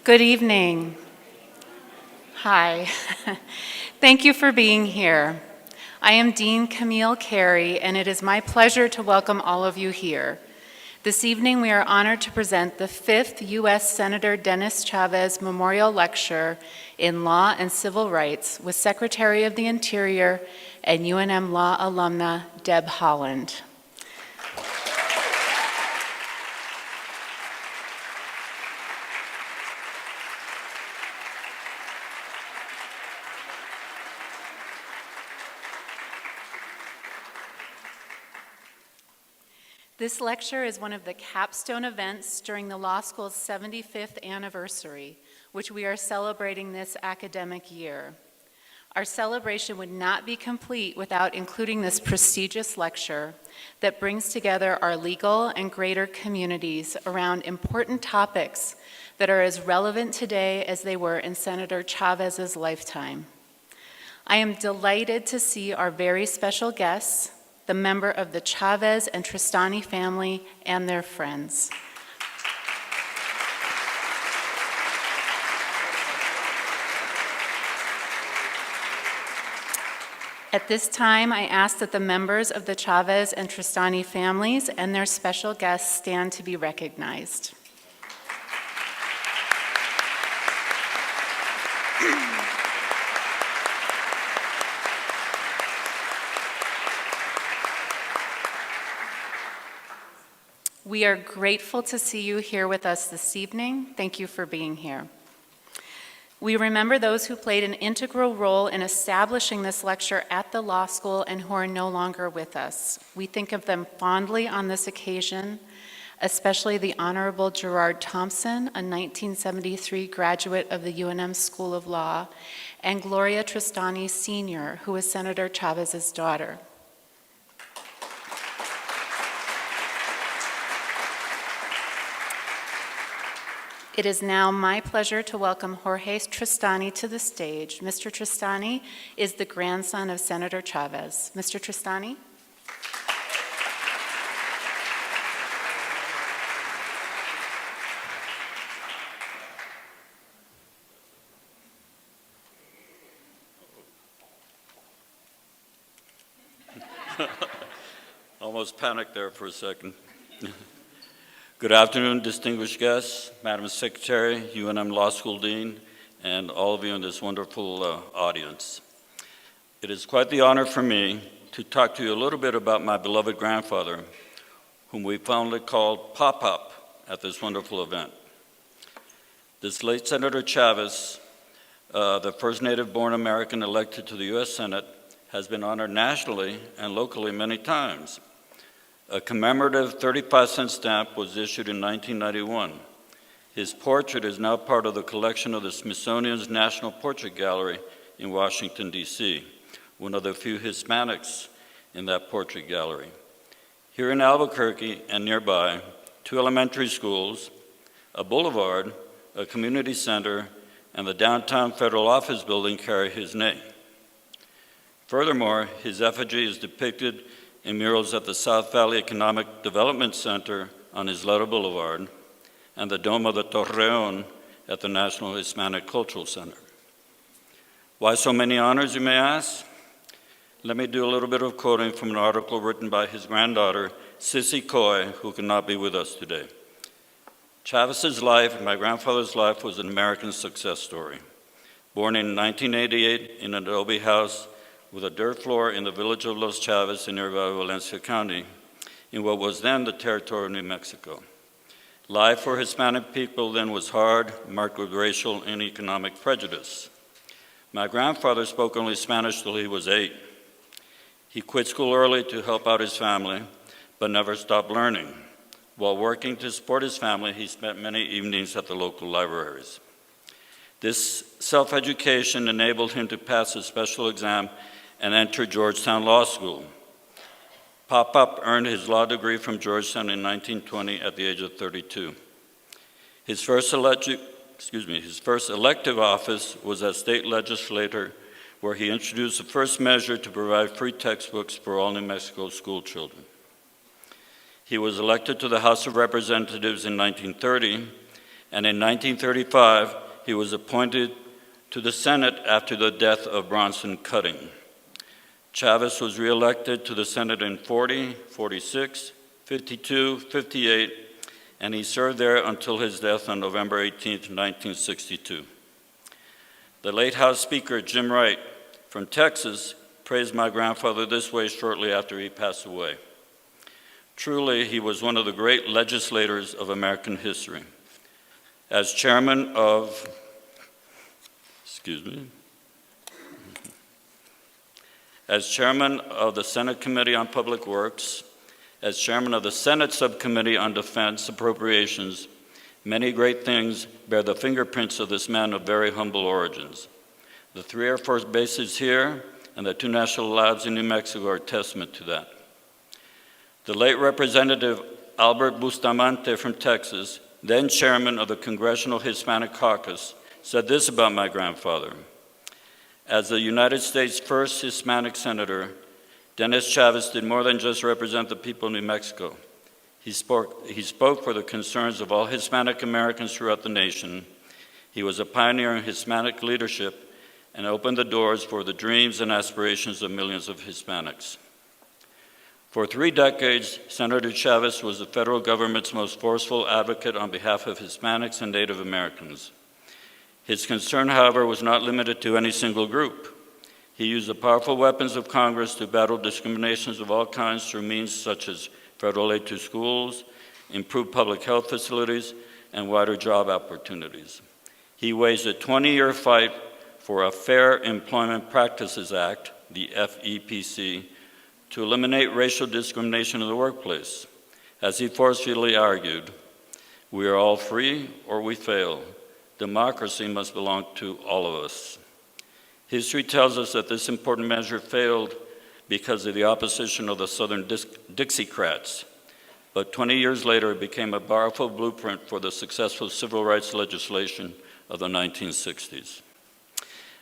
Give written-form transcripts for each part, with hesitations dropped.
Good evening. Hi. Thank you for being here. I am Dean Camille Carey, and it is my pleasure to welcome all of you here. This evening, we are honored to present the 5th U.S. Senator Dennis Chavez Memorial Lecture in Law and Civil Rights with Secretary of the Interior and UNM Law alumna Deb Haaland. This lecture is one of the capstone events during the law school's 75th anniversary, which we are celebrating this academic year. Our celebration would not be complete without including this prestigious lecture that brings together our legal and greater communities around important topics that are as relevant today as they were in Senator Chavez's lifetime. I am delighted to see our very special guests, the member of the Chavez and Tristani family and their friends. At this time, I ask that the members of the Chavez and Tristani families and their special guests stand to be recognized. We are grateful to see you here with us this evening. Thank you for being here. We remember those who played an integral role in establishing this lecture at the law school and who are no longer with us. We think of them fondly on this occasion, especially the Honorable Gerard Thompson, a 1973 graduate of the UNM School of Law, and Gloria Tristani Sr., who was Senator Chavez's daughter. It is now my pleasure to welcome Jorge Tristani to the stage. Mr. Tristani is the grandson of Senator Chavez. Mr. Tristani? Almost panicked there for a second. Good afternoon, distinguished guests, Madam Secretary, UNM Law School Dean, and all of you in this wonderful audience. It is quite the honor for me to talk to you a little bit about my beloved grandfather, whom we fondly called Pop-Pop at this wonderful event. This late Senator Chavez, the first native-born American elected to the U.S. Senate, has been honored nationally and locally many times. A commemorative 35-cent stamp was issued in 1991. His portrait is now part of the collection of the Smithsonian's National Portrait Gallery in Washington, D.C., one of the few Hispanics in that portrait gallery. Here in Albuquerque and nearby, 2 elementary schools, a boulevard, a community center, and the downtown federal office building carry his name. Furthermore, his effigy is depicted in murals at the South Valley Economic Development Center on Isleta Boulevard and the Dome of the Torreon at the National Hispanic Cultural Center. Why so many honors, you may ask? Let me do a little bit of quoting from an article written by his granddaughter, Sissy Coy, who cannot be with us today. Chavez's life, my grandfather's life, was an American success story. Born in 1988 in an adobe house with a dirt floor in the village of Los Chavez in nearby Valencia County, in what was then the territory of New Mexico. Life for Hispanic people then was hard, marked with racial and economic prejudice. My grandfather spoke only Spanish till he was 8. He quit school early to help out his family, but never stopped learning. While working to support his family, he spent many evenings at the local libraries. This self-education enabled him to pass a special exam and enter Georgetown Law School. Pop-Pop earned his law degree from Georgetown in 1920 at the age of 32. His first elective office was as state legislator, where he introduced the first measure to provide free textbooks for all New Mexico school children. He was elected to the House of Representatives in 1930 and in 1935, he was appointed to the Senate after the death of Bronson Cutting. Chavez was reelected to the Senate in 40, 46, 52, 58, and he served there until his death on November 18, 1962. The late House Speaker, Jim Wright, from Texas, praised my grandfather this way shortly after he passed away. Truly, he was one of the great legislators of American history. As chairman of the Senate Committee on Public Works, as chairman of the Senate Subcommittee on Defense Appropriations, many great things bear the fingerprints of this man of very humble origins. The 3 Air Force bases here and the 2 national labs in New Mexico are a testament to that. The late Representative Albert Bustamante from Texas, then chairman of the Congressional Hispanic Caucus, said this about my grandfather. As the United States' first Hispanic senator, Dennis Chavez did more than just represent the people of New Mexico. He spoke for the concerns of all Hispanic Americans throughout the nation. He was a pioneer in Hispanic leadership and opened the doors for the dreams and aspirations of millions of Hispanics. For 3 decades, Senator Chavez was the federal government's most forceful advocate on behalf of Hispanics and Native Americans. His concern, however, was not limited to any single group. He used the powerful weapons of Congress to battle discriminations of all kinds through means such as federal aid to schools, improved public health facilities, and wider job opportunities. He waged a 20-year fight for a Fair Employment Practices Act, the FEPC, to eliminate racial discrimination in the workplace. As he forcefully argued, we are all free or we fail. Democracy must belong to all of us. History tells us that this important measure failed because of the opposition of the Southern Dixiecrats, but 20 years later it became a powerful blueprint for the successful civil rights legislation of the 1960s.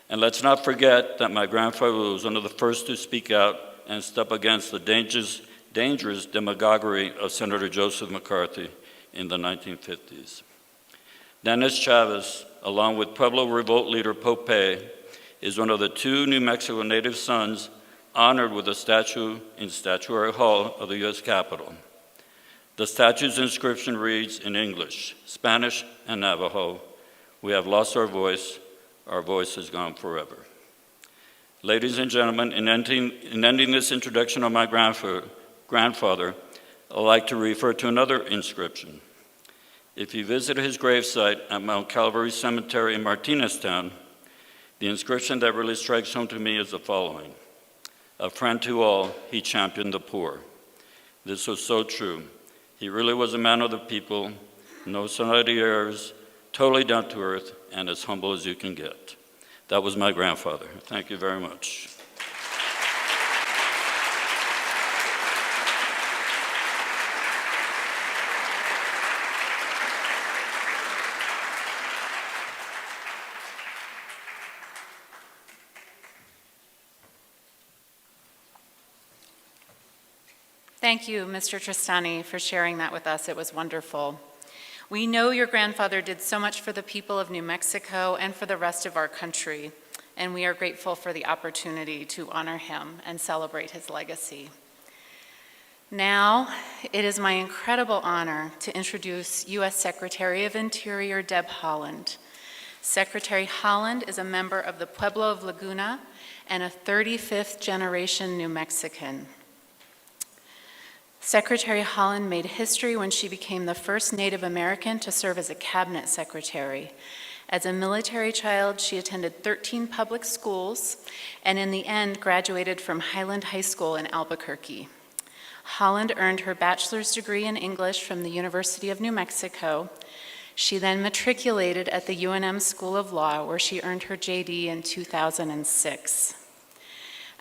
And let's not forget that my grandfather was one of the first to speak out and step against the dangerous demagoguery of Senator Joseph McCarthy in the 1950s. Dennis Chavez, along with Pueblo Revolt leader Pope, is one of the 2 New Mexico native sons honored with a statue in Statuary Hall of the U.S. Capitol. The statue's inscription reads in English, Spanish, and Navajo, "We have lost our voice is gone forever." Ladies and gentlemen, in ending this introduction of my grandfather, I'd like to refer to another inscription. If you visit his gravesite at Mount Calvary Cemetery in Martineztown, the inscription that really strikes home to me is the following: "A friend to all, he championed the poor." This was so true. He really was a man of the people, no society errors, totally down to earth, and as humble as you can get. That was my grandfather. Thank you very much. Thank you, Mr. Tristani, for sharing that with us. It was wonderful. We know your grandfather did so much for the people of New Mexico and for the rest of our country, and we are grateful for the opportunity to honor him and celebrate his legacy. Now, it is my incredible honor to introduce U.S. Secretary of Interior Deb Haaland. Secretary Haaland is a member of the Pueblo of Laguna and a 35th generation New Mexican. Secretary Haaland made history when she became the first Native American to serve as a cabinet secretary. As a military child, she attended 13 public schools and in the end graduated from Highland High School in Albuquerque. Haaland earned her bachelor's degree in English from the University of New Mexico. She then matriculated at the UNM School of Law, where she earned her JD in 2006.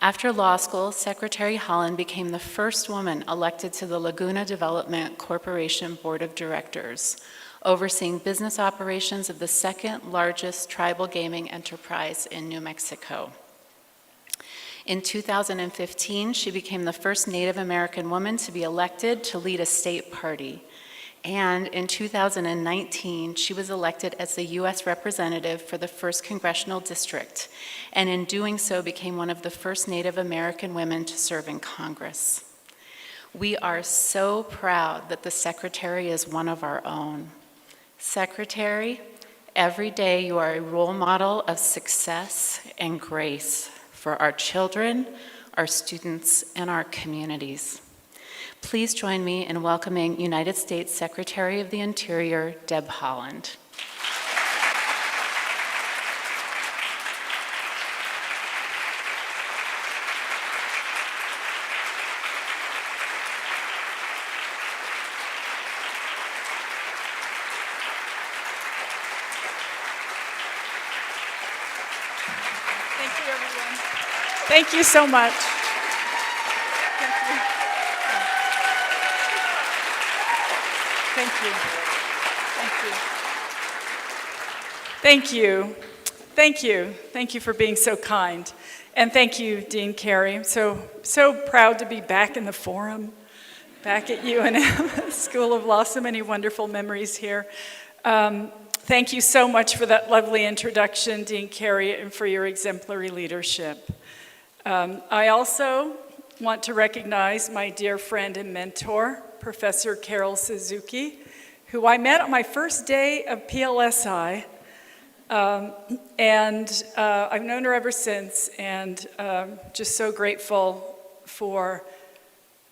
After law school, Secretary Haaland became the first woman elected to the Laguna Development Corporation Board of Directors, overseeing business operations of the second largest tribal gaming enterprise in New Mexico. In 2015, she became the first Native American woman to be elected to lead a state party. And in 2019, she was elected as the U.S. representative for the 1st Congressional District, and in doing so became one of the first Native American women to serve in Congress. We are so proud that the Secretary is one of our own. Secretary, every day you are a role model of success and grace for our children, our students, and our communities. Please join me in welcoming United States Secretary of the Interior, Deb Haaland. Thank you, everyone. Thank you so much. Thank you. Thank you. Thank you. Thank you. Thank you for being so kind. And thank you, Dean Carey. I'm so proud to be back in the forum, back at UNM School of Law. So many wonderful memories here. Thank you so much for that lovely introduction, Dean Carey, and for your exemplary leadership. I also want to recognize my dear friend and mentor, Professor Carol Suzuki, who I met on my first day of PLSI, and I've known her ever since, and just so grateful for,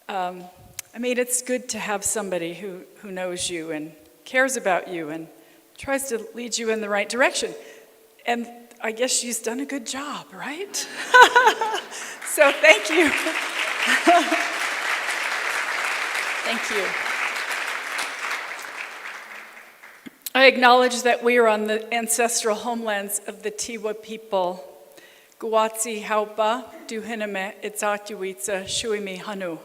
it's good to have somebody who knows you and cares about you and tries to lead you in the right direction. And I guess she's done a good job, right? So thank you. Thank you. I acknowledge that we are on the ancestral homelands of the Tiwa people. Guatsi haupa, duhiname, itzatuitsa, shuimi hanu.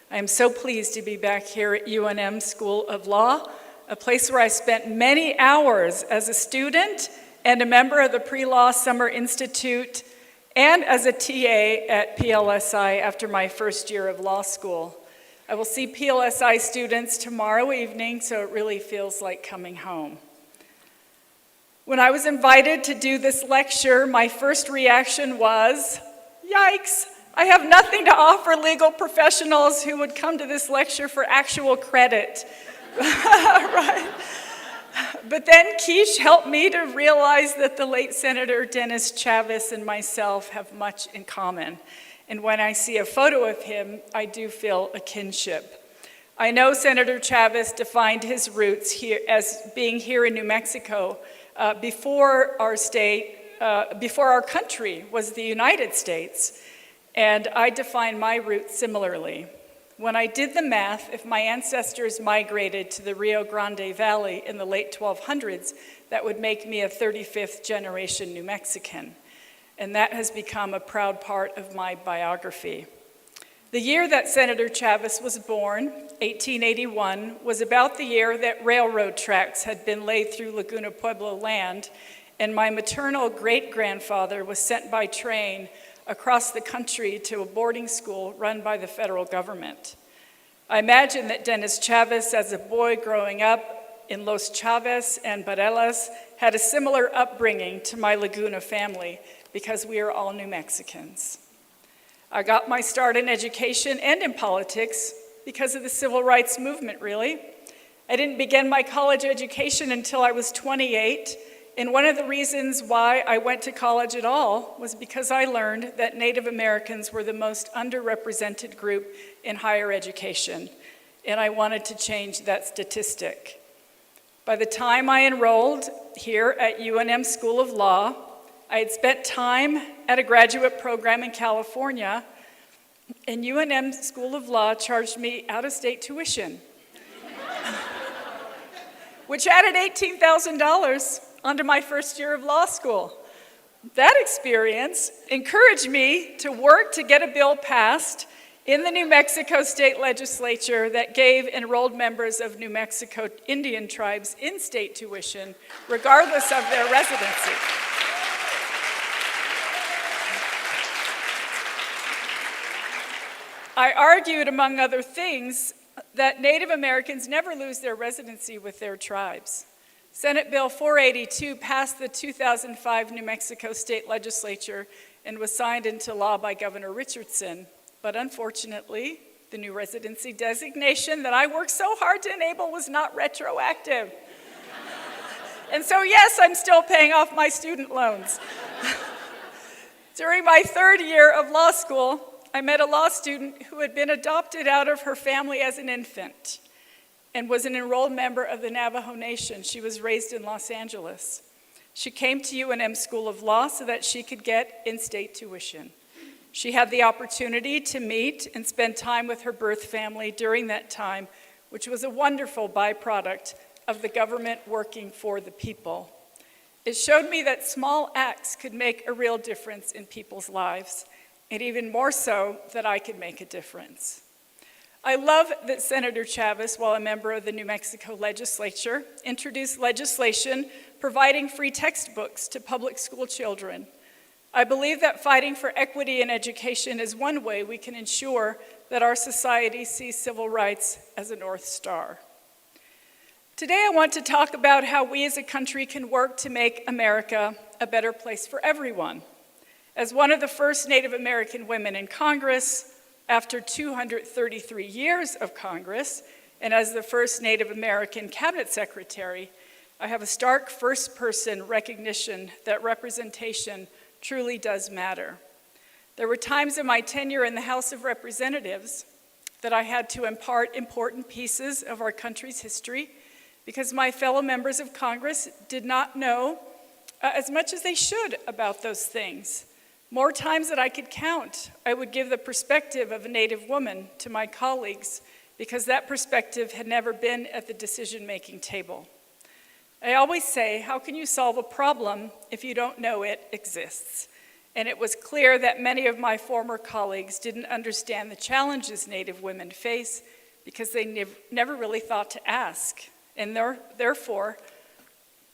I am so pleased to be back here at UNM School of Law, a place where I spent many hours as a student and a member of the Pre-Law Summer Institute and as a TA at PLSI after my first year of law school. I will see PLSI students tomorrow evening, so it really feels like coming home. When I was invited to do this lecture, my first reaction was, yikes, I have nothing to offer legal professionals who would come to this lecture for actual credit. Right? But then Keish helped me to realize that the late Senator Dennis Chavez and myself have much in common. And when I see a photo of him, I do feel a kinship. I know Senator Chavez defined his roots here as being here in New Mexico before our country was the United States. And I define my roots similarly. When I did the math, if my ancestors migrated to the Rio Grande Valley in the late 1200s, that would make me a 35th generation New Mexican. And that has become a proud part of my biography. The year that Senator Chavez was born, 1881, was about the year that railroad tracks had been laid through Laguna Pueblo land, and my maternal great-grandfather was sent by train across the country to a boarding school run by the federal government. I imagine that Dennis Chavez, as a boy growing up in Los Chavez and Barelas, had a similar upbringing to my Laguna family because we are all New Mexicans. I got my start in education and in politics because of the civil rights movement, really. I didn't begin my college education until I was 28, and one of the reasons why I went to college at all was because I learned that Native Americans were the most underrepresented group in higher education, and I wanted to change that statistic. By the time I enrolled here at UNM School of Law, I had spent time at a graduate program in California, and UNM School of Law charged me out-of-state tuition, which added $18,000 onto my first year of law school. That experience encouraged me to work to get a bill passed in the New Mexico State Legislature that gave enrolled members of New Mexico Indian tribes in-state tuition, regardless of their residency. I argued, among other things, that Native Americans never lose their residency with their tribes. Senate Bill 482 passed the 2005 New Mexico State Legislature and was signed into law by Governor Richardson. But unfortunately, the new residency designation that I worked so hard to enable was not retroactive. And so yes, I'm still paying off my student loans. During my third year of law school, I met a law student who had been adopted out of her family as an infant and was an enrolled member of the Navajo Nation. She was raised in Los Angeles. She came to UNM School of Law so that she could get in-state tuition. She had the opportunity to meet and spend time with her birth family during that time, which was a wonderful byproduct of the government working for the people. It showed me that small acts could make a real difference in people's lives, and even more so, that I could make a difference. I love that Senator Chavez, while a member of the New Mexico legislature, introduced legislation providing free textbooks to public school children. I believe that fighting for equity in education is one way we can ensure that our society sees civil rights as a North Star. Today I want to talk about how we as a country can work to make America a better place for everyone. As one of the first Native American women in Congress, after 233 years of Congress, and as the first Native American cabinet secretary, I have a stark first-person recognition that representation truly does matter. There were times in my tenure in the House of Representatives that I had to impart important pieces of our country's history because my fellow members of Congress did not know as much as they should about those things. More times than I could count, I would give the perspective of a Native woman to my colleagues because that perspective had never been at the decision-making table. I always say, how can you solve a problem if you don't know it exists? And it was clear that many of my former colleagues didn't understand the challenges Native women face because they never really thought to ask. And therefore,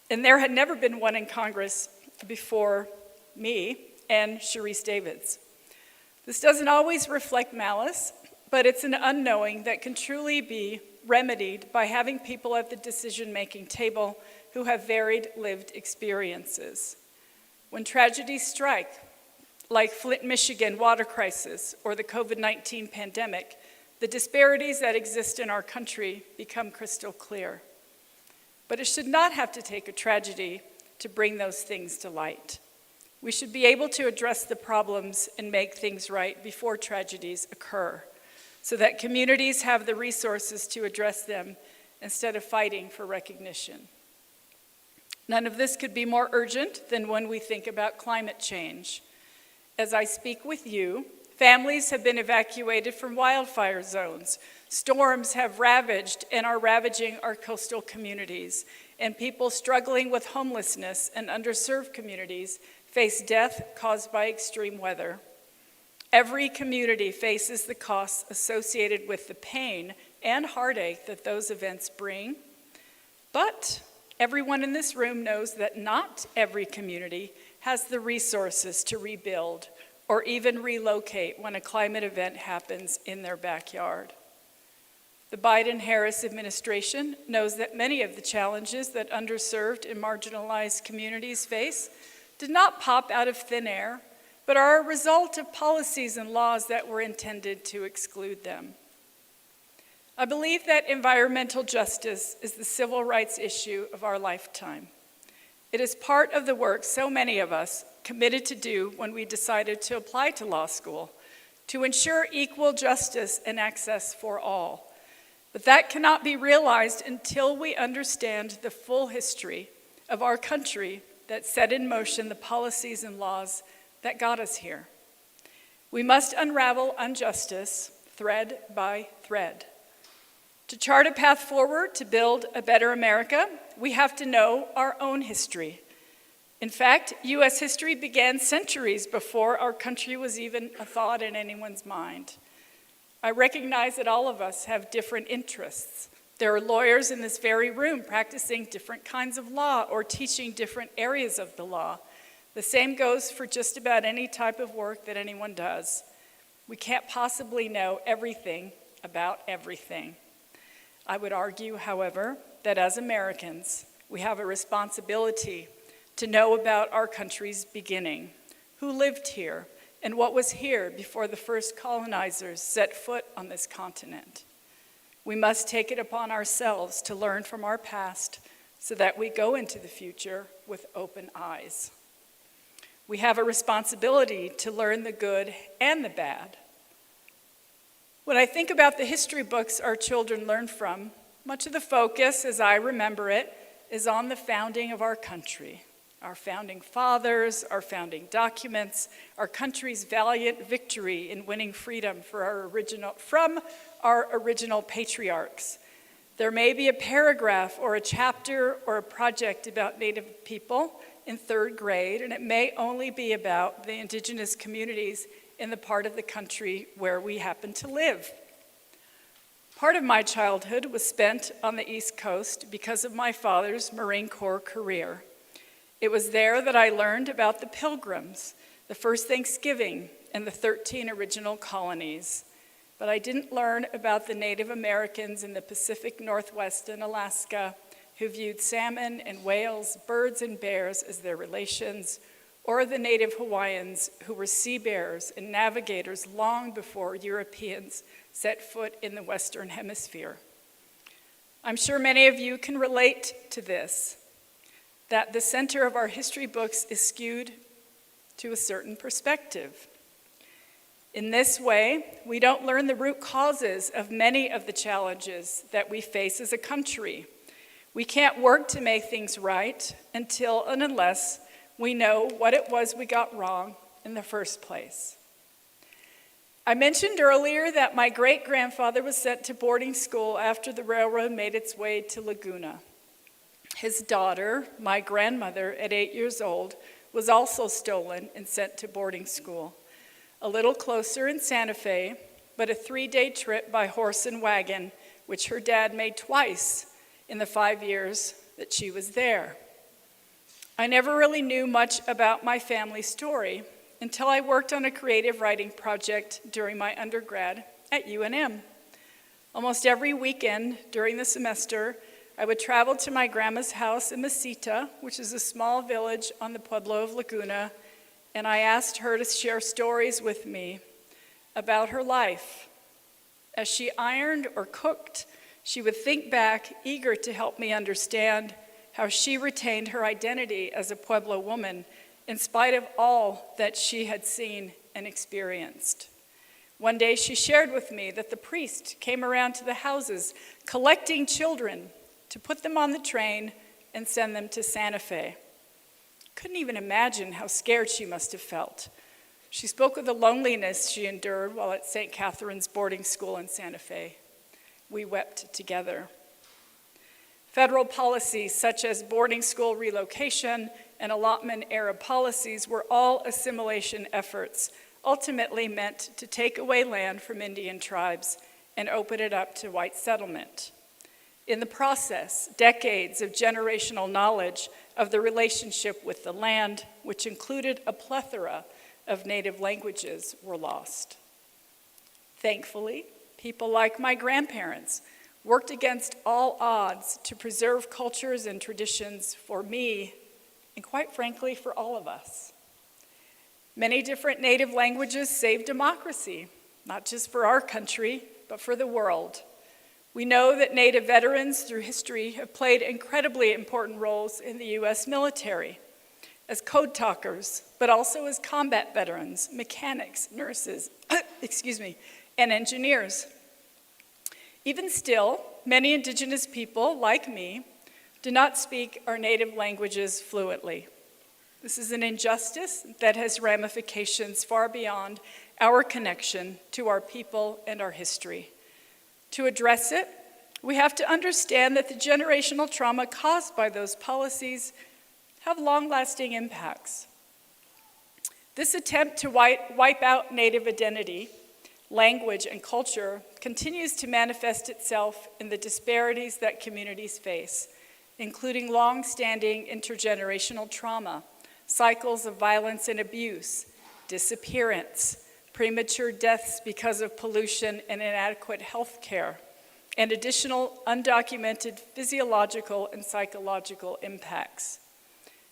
there had never been one in Congress before me and Sharice Davids. This doesn't always reflect malice, but it's an unknowing that can truly be remedied by having people at the decision-making table who have varied lived experiences. When tragedies strike, like Flint, Michigan water crisis or the COVID-19 pandemic, the disparities that exist in our country become crystal clear. But it should not have to take a tragedy to bring those things to light. We should be able to address the problems and make things right before tragedies occur, so that communities have the resources to address them instead of fighting for recognition. None of this could be more urgent than when we think about climate change. As I speak with you, families have been evacuated from wildfire zones. Storms have ravaged and are ravaging our coastal communities, and people struggling with homelessness and underserved communities face death caused by extreme weather. Every community faces the costs associated with the pain and heartache that those events bring, but everyone in this room knows that not every community has the resources to rebuild or even relocate when a climate event happens in their backyard. The Biden-Harris administration knows that many of the challenges that underserved and marginalized communities face did not pop out of thin air, but are a result of policies and laws that were intended to exclude them. I believe that environmental justice is the civil rights issue of our lifetime. It is part of the work so many of us committed to do when we decided to apply to law school, to ensure equal justice and access for all. But that cannot be realized until we understand the full history of our country that set in motion the policies and laws that got us here. We must unravel injustice thread by thread. To chart a path forward to build a better America, we have to know our own history. In fact, U.S. history began centuries before our country was even a thought in anyone's mind. I recognize that all of us have different interests. There are lawyers in this very room practicing different kinds of law or teaching different areas of the law. The same goes for just about any type of work that anyone does. We can't possibly know everything about everything. I would argue, however, that as Americans, we have a responsibility to know about our country's beginning, who lived here, and what was here before the first colonizers set foot on this continent. We must take it upon ourselves to learn from our past so that we go into the future with open eyes. We have a responsibility to learn the good and the bad. When I think about the history books our children learn from, much of the focus, as I remember it, is on the founding of our country, our founding fathers, our founding documents, our country's valiant victory in winning freedom from our original patriarchs. There may be a paragraph or a chapter or a project about Native people in third grade, and it may only be about the indigenous communities in the part of the country where we happen to live. Part of my childhood was spent on the East Coast because of my father's Marine Corps career. It was there that I learned about the Pilgrims, the first Thanksgiving, and the 13 original colonies. But I didn't learn about the Native Americans in the Pacific Northwest and Alaska who viewed salmon and whales, birds and bears as their relations, or the Native Hawaiians who were seafarers and navigators long before Europeans set foot in the Western Hemisphere. I'm sure many of you can relate to this, that the center of our history books is skewed to a certain perspective. In this way, we don't learn the root causes of many of the challenges that we face as a country. We can't work to make things right until and unless we know what it was we got wrong in the first place. I mentioned earlier that my great-grandfather was sent to boarding school after the railroad made its way to Laguna. His daughter, my grandmother, at 8 years old, was also stolen and sent to boarding school. A little closer in Santa Fe, but a 3-day trip by horse and wagon, which her dad made twice in the 5 years that she was there. I never really knew much about my family story until I worked on a creative writing project during my undergrad at UNM. Almost every weekend during the semester, I would travel to my grandma's house in Mesita, which is a small village on the Pueblo of Laguna, and I asked her to share stories with me about her life. As she ironed or cooked, she would think back, eager to help me understand how she retained her identity as a Pueblo woman in spite of all that she had seen and experienced. One day she shared with me that the priest came around to the houses collecting children to put them on the train and send them to Santa Fe. Couldn't even imagine how scared she must have felt. She spoke of the loneliness she endured while at St. Catherine's boarding school in Santa Fe. We wept together. Federal policies such as boarding school relocation and allotment era policies were all assimilation efforts, ultimately meant to take away land from Indian tribes and open it up to white settlement. In the process, decades of generational knowledge of the relationship with the land, which included a plethora of native languages, were lost. Thankfully, people like my grandparents worked against all odds to preserve cultures and traditions for me, and quite frankly, for all of us. Many different native languages saved democracy, not just for our country, but for the world. We know that Native veterans through history have played incredibly important roles in the U.S. military, as code talkers, but also as combat veterans, mechanics, nurses, and engineers. Even still, many Indigenous people, like me, do not speak our native languages fluently. This is an injustice that has ramifications far beyond our connection to our people and our history. To address it, we have to understand that the generational trauma caused by those policies have long-lasting impacts. This attempt to wipe out Native identity, language, and culture continues to manifest itself in the disparities that communities face, including long-standing intergenerational trauma, cycles of violence and abuse, disappearance, premature deaths because of pollution and inadequate health care, and additional undocumented physiological and psychological impacts.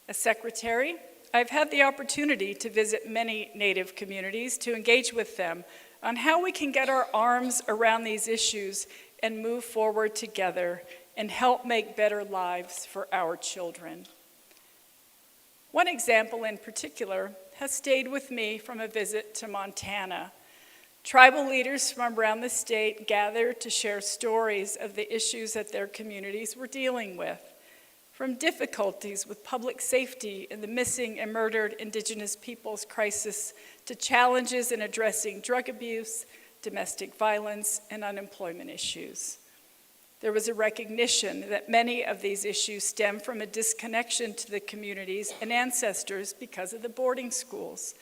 As secretary, I've had the opportunity to visit many Native communities to engage with them on how we can get our arms around these issues and move forward together and help make better lives for our children. One example in particular has stayed with me from a visit to Montana. Tribal leaders from around the state gathered to share stories of the issues that their communities were dealing with, from difficulties with public safety and the missing and murdered Indigenous peoples crisis to challenges in addressing drug abuse, domestic violence, and unemployment issues. There was a recognition that many of these issues stem from a disconnection to the communities and ancestors because of the boarding schools.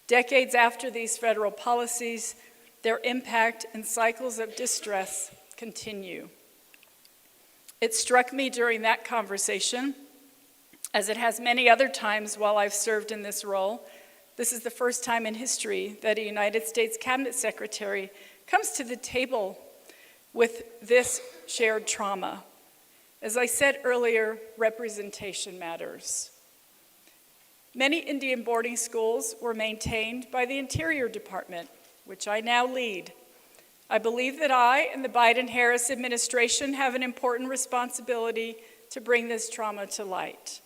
Decades after these federal policies, their impact and cycles of distress continue. It struck me during that conversation, as it has many other times while I've served in this role, this is the first time in history that a United States Cabinet Secretary comes to the table with this shared trauma. As I said earlier, representation matters. Many Indian boarding schools were maintained by the Interior Department, which I now lead. I believe that I and the Biden-Harris administration have an important responsibility to bring this trauma to light.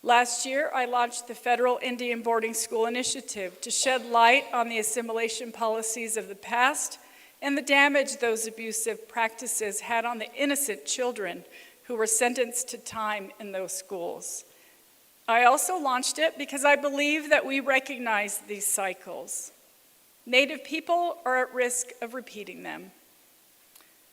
Last year, I launched the Federal Indian Boarding School Initiative to shed light on the assimilation policies of the past and the damage those abusive practices had on the innocent children who were sentenced to time in those schools. I also launched it because I believe that we recognize these cycles. Native people are at risk of repeating them.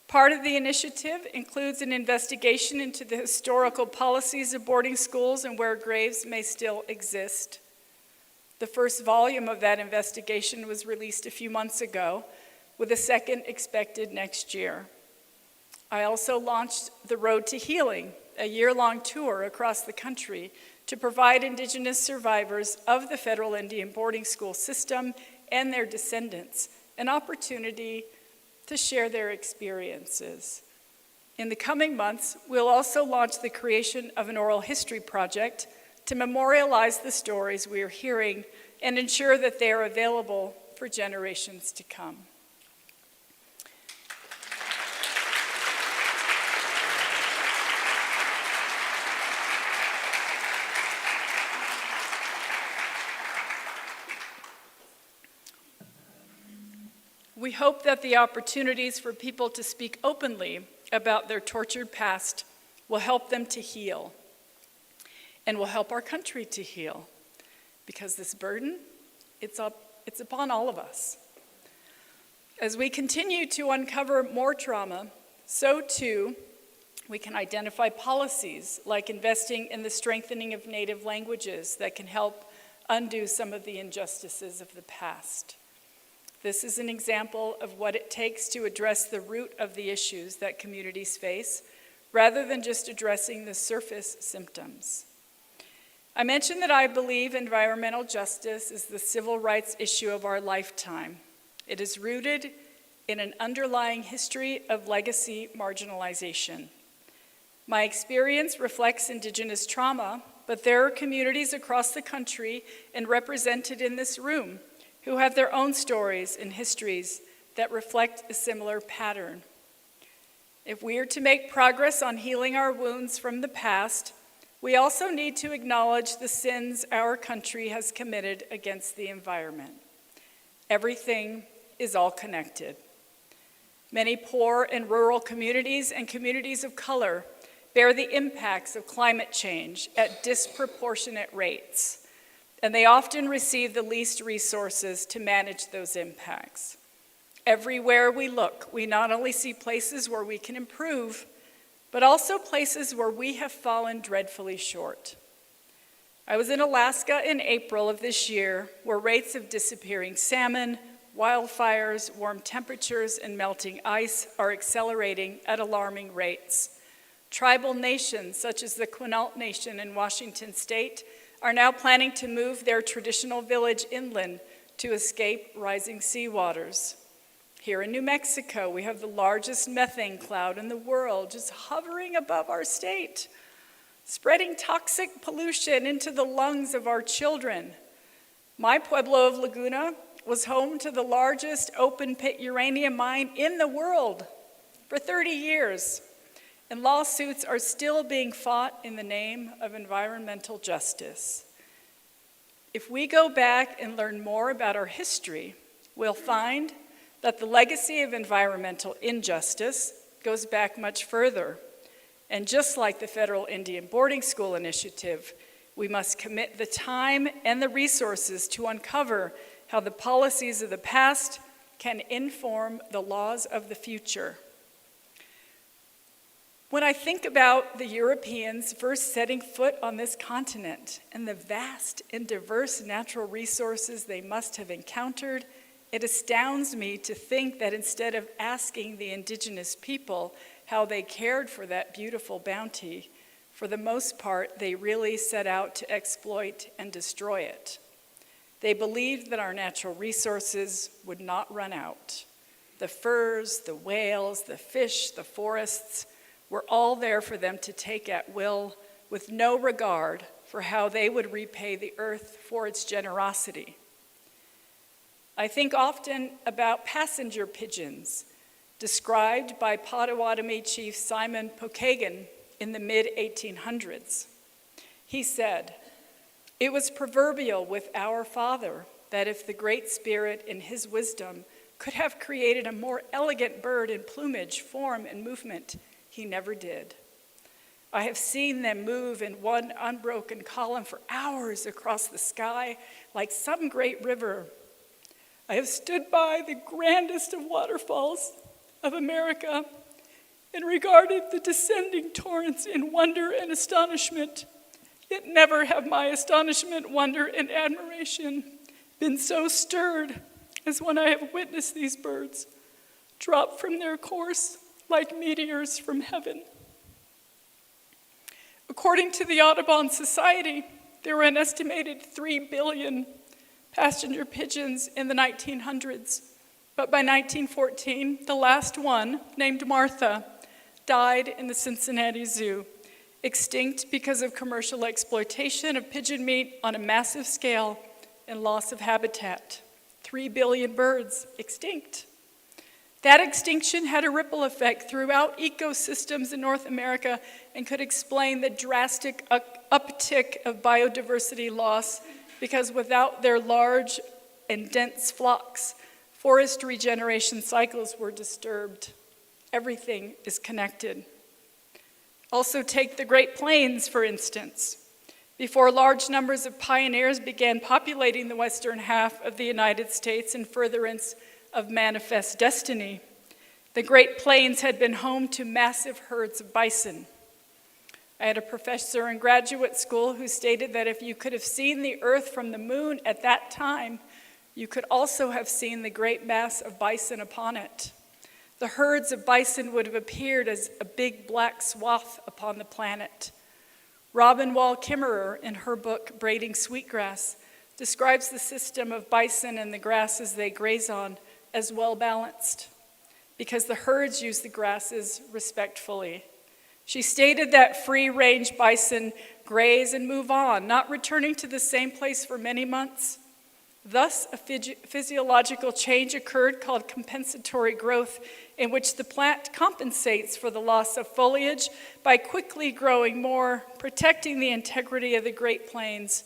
Part of the initiative includes an investigation into the historical policies of boarding schools and where graves may still exist. The first volume of that investigation was released a few months ago, with a second expected next year. I also launched The Road to Healing, a year-long tour across the country to provide Indigenous survivors of the federal Indian boarding school system and their descendants an opportunity to share their experiences. In the coming months, we'll also launch the creation of an oral history project to memorialize the stories we are hearing and ensure that they are available for generations to come. We hope that the opportunities for people to speak openly about their tortured past will help them to heal and will help our country to heal, because this burden, it's upon all of us. As we continue to uncover more trauma, so too we can identify policies like investing in the strengthening of native languages that can help undo some of the injustices of the past. This is an example of what it takes to address the root of the issues that communities face, rather than just addressing the surface symptoms. I mentioned that I believe environmental justice is the civil rights issue of our lifetime. It is rooted in an underlying history of legacy marginalization. My experience reflects Indigenous trauma, but there are communities across the country and represented in this room who have their own stories and histories that reflect a similar pattern. If we are to make progress on healing our wounds from the past, we also need to acknowledge the sins our country has committed against the environment. Everything is all connected. Many poor and rural communities and communities of color bear the impacts of climate change at disproportionate rates, and they often receive the least resources to manage those impacts. Everywhere we look, we not only see places where we can improve, but also places where we have fallen dreadfully short. I was in Alaska in April of this year, where rates of disappearing salmon, wildfires, warm temperatures, and melting ice are accelerating at alarming rates. Tribal nations, such as the Quinault Nation in Washington State, are now planning to move their traditional village inland to escape rising seawaters. Here in New Mexico, we have the largest methane cloud in the world just hovering above our state, spreading toxic pollution into the lungs of our children. My pueblo of Laguna was home to the largest open-pit uranium mine in the world for 30 years, and lawsuits are still being fought in the name of environmental justice. If we go back and learn more about our history, we'll find that the legacy of environmental injustice goes back much further. And just like the Federal Indian Boarding School Initiative, we must commit the time and the resources to uncover how the policies of the past can inform the laws of the future. When I think about the Europeans first setting foot on this continent and the vast and diverse natural resources they must have encountered, it astounds me to think that instead of asking the indigenous people how they cared for that beautiful bounty, for the most part, they really set out to exploit and destroy it. They believed that our natural resources would not run out. The furs, the whales, the fish, the forests were all there for them to take at will, with no regard for how they would repay the earth for its generosity. I think often about passenger pigeons, described by Potawatomi Chief Simon Pokagon in the mid-1800s. He said, "It was proverbial with our father that if the Great Spirit in his wisdom could have created a more elegant bird in plumage, form, and movement, he never did. I have seen them move in one unbroken column for hours across the sky like some great river. I have stood by the grandest of waterfalls of America and regarded the descending torrents in wonder and astonishment, yet never have my astonishment, wonder, and admiration been so stirred as when I have witnessed these birds drop from their course like meteors from heaven." According to the Audubon Society, there were an estimated 3 billion passenger pigeons in the 1900s, but by 1914, the last one, named Martha, died in the Cincinnati Zoo, extinct because of commercial exploitation of pigeon meat on a massive scale and loss of habitat. 3 billion birds extinct. That extinction had a ripple effect throughout ecosystems in North America and could explain the drastic uptick of biodiversity loss, because without their large and dense flocks, forest regeneration cycles were disturbed. Everything is connected. Also take the Great Plains, for instance. Before large numbers of pioneers began populating the western half of the United States in furtherance of manifest destiny, the Great Plains had been home to massive herds of bison. I had a professor in graduate school who stated that if you could have seen the earth from the moon at that time, you could also have seen the great mass of bison upon it. The herds of bison would have appeared as a big black swath upon the planet. Robin Wall Kimmerer, in her book Braiding Sweetgrass, describes the system of bison and the grasses they graze on as well balanced, because the herds use the grasses respectfully. She stated that free-range bison graze and move on, not returning to the same place for many months. Thus, a physiological change occurred called compensatory growth, in which the plant compensates for the loss of foliage by quickly growing more, protecting the integrity of the Great Plains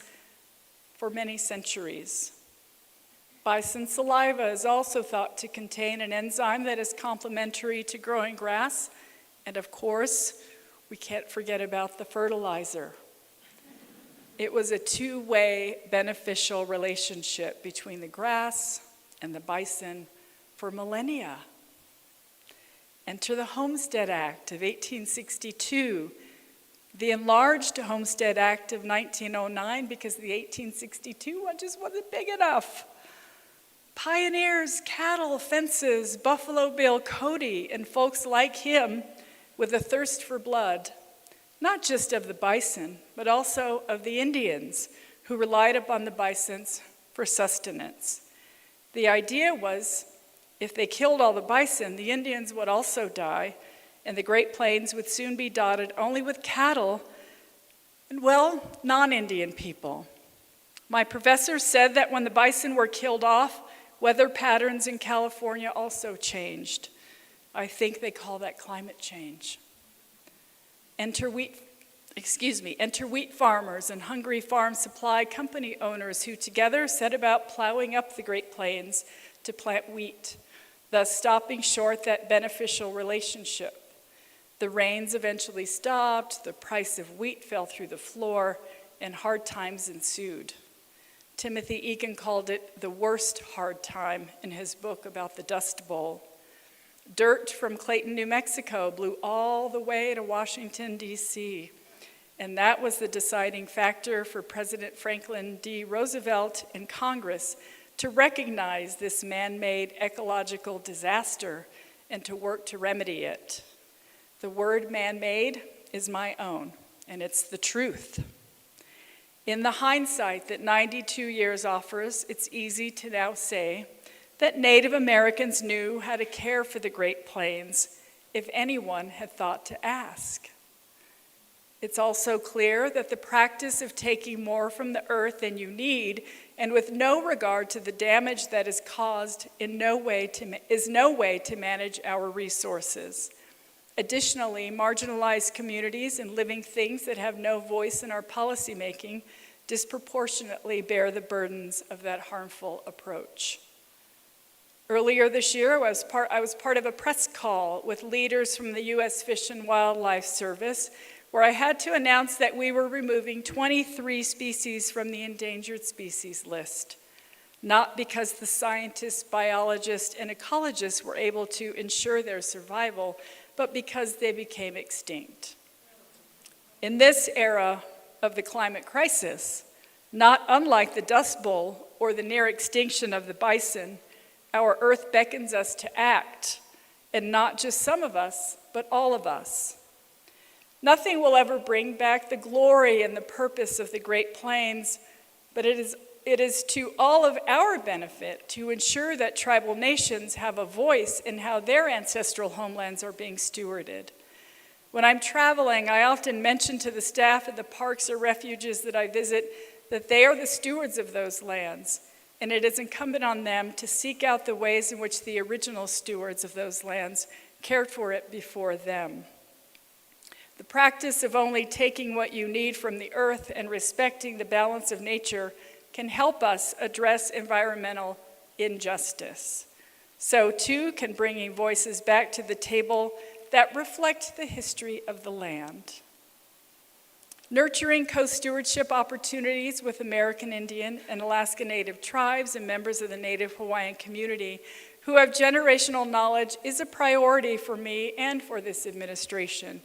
for many centuries. Bison saliva is also thought to contain an enzyme that is complementary to growing grass. And of course, we can't forget about the fertilizer. It was a two-way beneficial relationship between the grass and the bison for millennia. Enter the Homestead Act of 1862, the enlarged Homestead Act of 1909, because the 1862 one just wasn't big enough. Pioneers, cattle, fences, Buffalo Bill Cody, and folks like him with a thirst for blood, not just of the bison, but also of the Indians who relied upon the bisons for sustenance. The idea was If they killed all the bison, the Indians would also die, and the Great Plains would soon be dotted only with cattle and, well, non-Indian people. My professor said that when the bison were killed off, weather patterns in California also changed. I think they call that climate change. Enter wheat farmers and hungry farm supply company owners who together set about plowing up the Great Plains to plant wheat, thus stopping short that beneficial relationship. The rains eventually stopped, the price of wheat fell through the floor, and hard times ensued. Timothy Egan called it the worst hard time in his book about the Dust Bowl. Dirt from Clayton, New Mexico blew all the way to Washington, D.C., and that was the deciding factor for President Franklin D. Roosevelt and Congress to recognize this man-made ecological disaster and to work to remedy it. The word man-made is my own, and it's the truth. In the hindsight that 92 years offers, it's easy to now say that Native Americans knew how to care for the Great Plains if anyone had thought to ask. It's also clear that the practice of taking more from the earth than you need, and with no regard to the damage that is caused, is no way to manage our resources. Additionally, marginalized communities and living things that have no voice in our policymaking disproportionately bear the burdens of that harmful approach. Earlier this year, I was part of a press call with leaders from the U.S. Fish and Wildlife Service, where I had to announce that we were removing 23 species from the endangered species list, not because the scientists, biologists, and ecologists were able to ensure their survival, but because they became extinct. In this era of the climate crisis, not unlike the Dust Bowl or the near extinction of the bison, our earth beckons us to act, and not just some of us, but all of us. Nothing will ever bring back the glory and the purpose of the Great Plains, but it is to all of our benefit to ensure that tribal nations have a voice in how their ancestral homelands are being stewarded. When I'm traveling, I often mention to the staff at the parks or refuges that I visit that they are the stewards of those lands, and it is incumbent on them to seek out the ways in which the original stewards of those lands cared for it before them. The practice of only taking what you need from the earth and respecting the balance of nature can help us address environmental injustice. So too can bringing voices back to the table that reflect the history of the land. Nurturing co-stewardship opportunities with American Indian and Alaska Native tribes and members of the Native Hawaiian community who have generational knowledge is a priority for me and for this administration.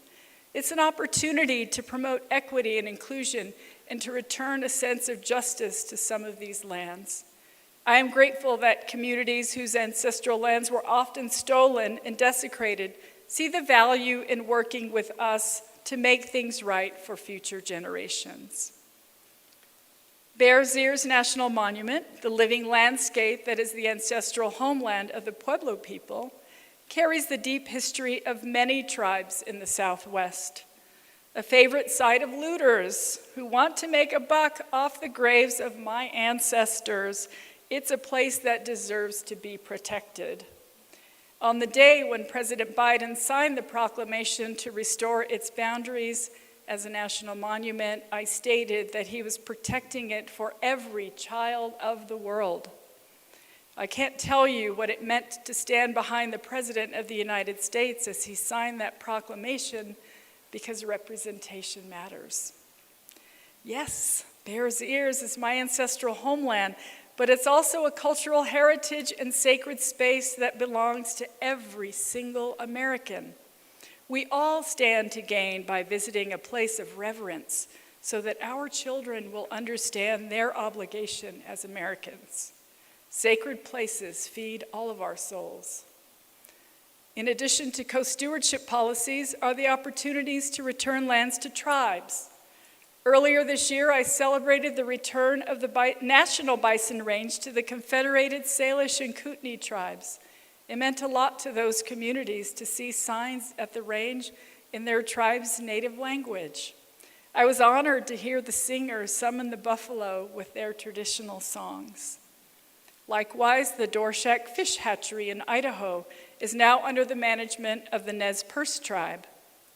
It's an opportunity to promote equity and inclusion and to return a sense of justice to some of these lands. I am grateful that communities whose ancestral lands were often stolen and desecrated see the value in working with us to make things right for future generations. Bears Ears National Monument, the living landscape that is the ancestral homeland of the Pueblo people, carries the deep history of many tribes in the Southwest. A favorite site of looters who want to make a buck off the graves of my ancestors, it's a place that deserves to be protected. On the day when President Biden signed the proclamation to restore its boundaries as a national monument, I stated that he was protecting it for every child of the world. I can't tell you what it meant to stand behind the President of the United States as he signed that proclamation, because representation matters. Yes, Bears Ears is my ancestral homeland, but it's also a cultural heritage and sacred space that belongs to every single American. We all stand to gain by visiting a place of reverence so that our children will understand their obligation as Americans. Sacred places feed all of our souls. In addition to co-stewardship policies are the opportunities to return lands to tribes. Earlier this year, I celebrated the return of the National Bison Range to the Confederated Salish and Kootenai tribes, It meant a lot to those communities to see signs at the range in their tribe's native language. I was honored to hear the singers summon the buffalo with their traditional songs. Likewise, the Dorshak Fish Hatchery in Idaho is now under the management of the Nez Perce tribe.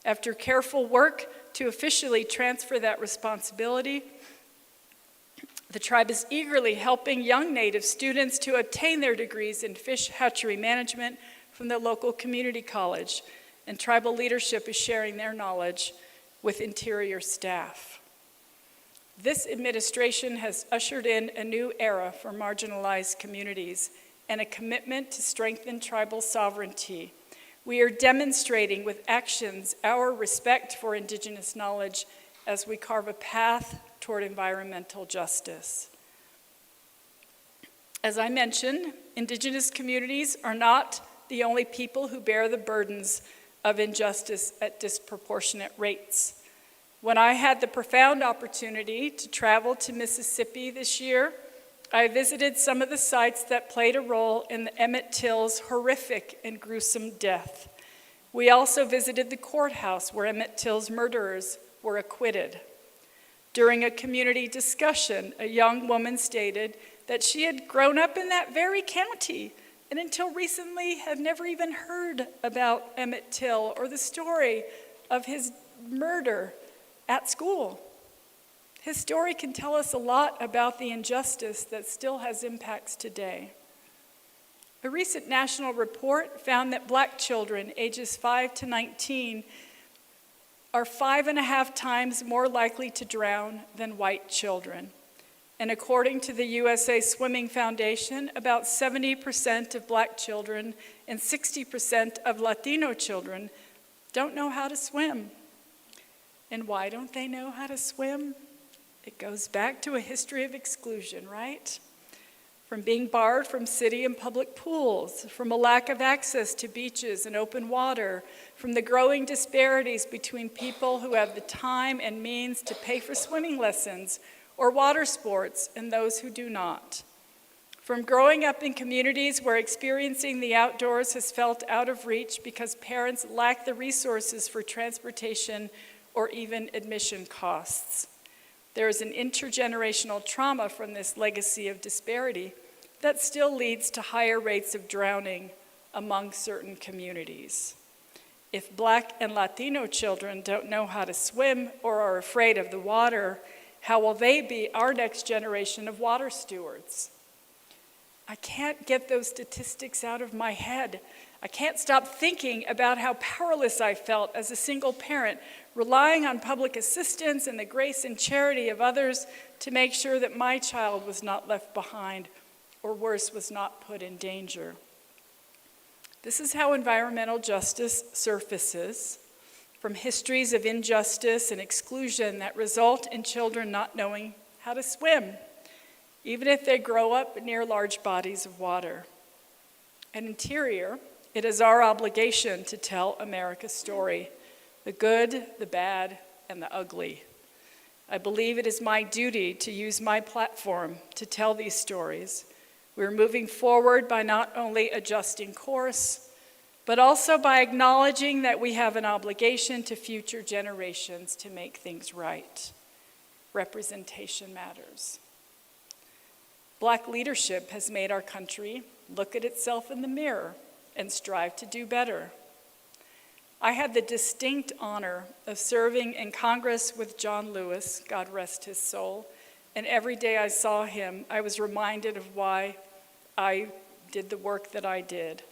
After careful work to officially transfer that responsibility, the tribe is eagerly helping young Native students to obtain their degrees in fish hatchery management from the local community college, and tribal leadership is sharing their knowledge with interior staff. This administration has ushered in a new era for marginalized communities and a commitment to strengthen tribal sovereignty. We are demonstrating with actions our respect for Indigenous knowledge as we carve a path toward environmental justice. As I mentioned, Indigenous communities are not the only people who bear the burdens of injustice at disproportionate rates. When I had the profound opportunity to travel to Mississippi this year, I visited some of the sites that played a role in the Emmett Till's horrific and gruesome death. We also visited the courthouse where Emmett Till's murderers were acquitted. During a community discussion, a young woman stated that she had grown up in that very county and until recently had never even heard about Emmett Till or the story of his murder at school. His story can tell us a lot about the injustice that still has impacts today. A recent national report found that Black children ages 5 to 19 are 5.5 times more likely to drown than white children. And according to the USA Swimming Foundation, about 70% of Black children and 60% of Latino children don't know how to swim. And why don't they know how to swim? It goes back to a history of exclusion, right? From being barred from city and public pools, from a lack of access to beaches and open water, from the growing disparities between people who have the time and means to pay for swimming lessons or water sports and those who do not. From growing up in communities where experiencing the outdoors has felt out of reach because parents lack the resources for transportation or even admission costs. There is an intergenerational trauma from this legacy of disparity that still leads to higher rates of drowning among certain communities. If Black and Latino children don't know how to swim or are afraid of the water, how will they be our next generation of water stewards? I can't get those statistics out of my head. I can't stop thinking about how powerless I felt as a single parent, relying on public assistance and the grace and charity of others to make sure that my child was not left behind, or worse, was not put in danger. This is how environmental justice surfaces, from histories of injustice and exclusion that result in children not knowing how to swim, even if they grow up near large bodies of water. At Interior, it is our obligation to tell America's story, the good, the bad, and the ugly. I believe it is my duty to use my platform to tell these stories. We're moving forward by not only adjusting course, but also by acknowledging that we have an obligation to future generations to make things right. Representation matters. Black leadership has made our country look at itself in the mirror and strive to do better. I had the distinct honor of serving in Congress with John Lewis, God rest his soul, and every day I saw him, I was reminded of why I did the work that I did.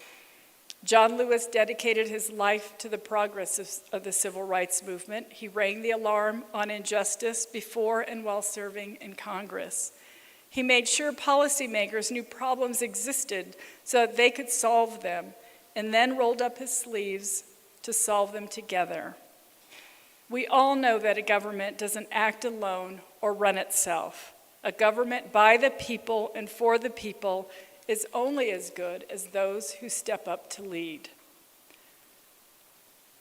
John Lewis dedicated his life to the progress of the civil rights movement. He rang the alarm on injustice before and while serving in Congress. He made sure policymakers knew problems existed so that they could solve them, and then rolled up his sleeves to solve them together. We all know that a government doesn't act alone or run itself. A government by the people and for the people is only as good as those who step up to lead.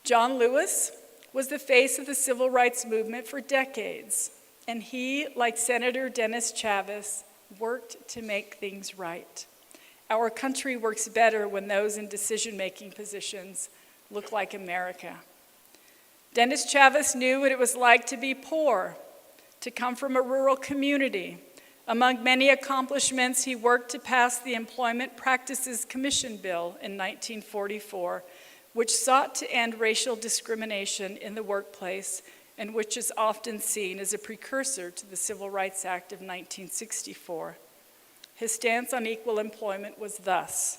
John Lewis was the face of the civil rights movement for decades, and he, like Senator Dennis Chavez, worked to make things right. Our country works better when those in decision-making positions look like America. Dennis Chavez knew what it was like to be poor, to come from a rural community. Among many accomplishments, he worked to pass the Employment Practices Commission Bill in 1944, which sought to end racial discrimination in the workplace and which is often seen as a precursor to the Civil Rights Act of 1964. His stance on equal employment was thus: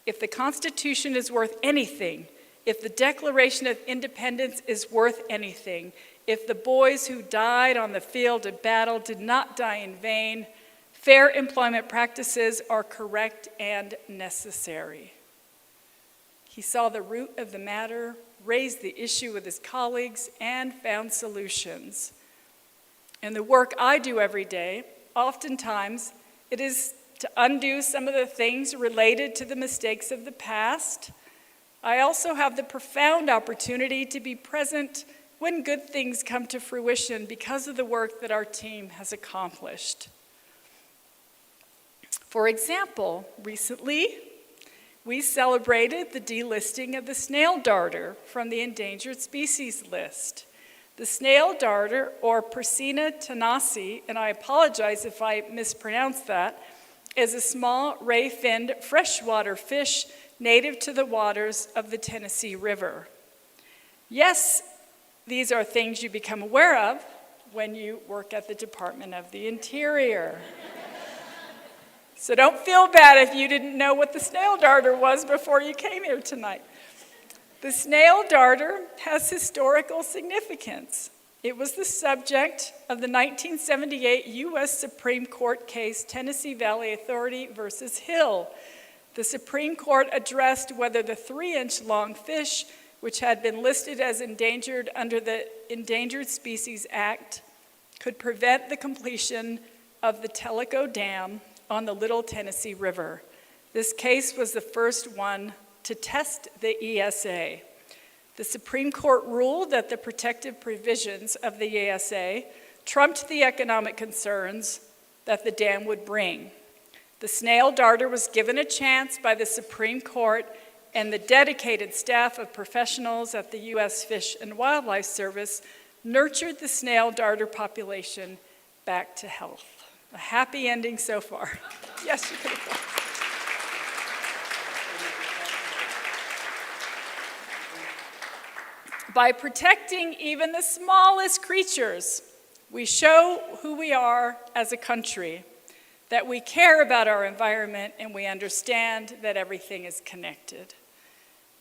if the Constitution is worth anything, if the Declaration of Independence is worth anything, if the boys who died on the field of battle did not die in vain, fair employment practices are correct and necessary. He saw the root of the matter, raised the issue with his colleagues, and found solutions. In the work I do every day, oftentimes it is to undo some of the things related to the mistakes of the past. I also have the profound opportunity to be present when good things come to fruition because of the work that our team has accomplished. For example, recently, we celebrated the delisting of the snail darter from the endangered species list. The snail darter, or Persina tenasi, and I apologize if I mispronounce that, is a small ray-finned freshwater fish native to the waters of the Tennessee River. Yes, these are things you become aware of when you work at the Department of the Interior. So don't feel bad if you didn't know what the snail darter was before you came here tonight. The snail darter has historical significance. It was the subject of the 1978 U.S. Supreme Court case Tennessee Valley Authority versus Hill. The Supreme Court addressed whether the 3-inch long fish, which had been listed as endangered under the Endangered Species Act, could prevent the completion of the Tellico Dam on the Little Tennessee River. This case was the first one to test the ESA. The Supreme Court ruled that the protective provisions of the ESA trumped the economic concerns that the dam would bring. The snail darter was given a chance by the Supreme Court, and the dedicated staff of professionals at the U.S. Fish and Wildlife Service nurtured the snail darter population back to health. A happy ending so far. Yes, you could have gone. By protecting even the smallest creatures, we show who we are as a country, that we care about our environment and we understand that everything is connected.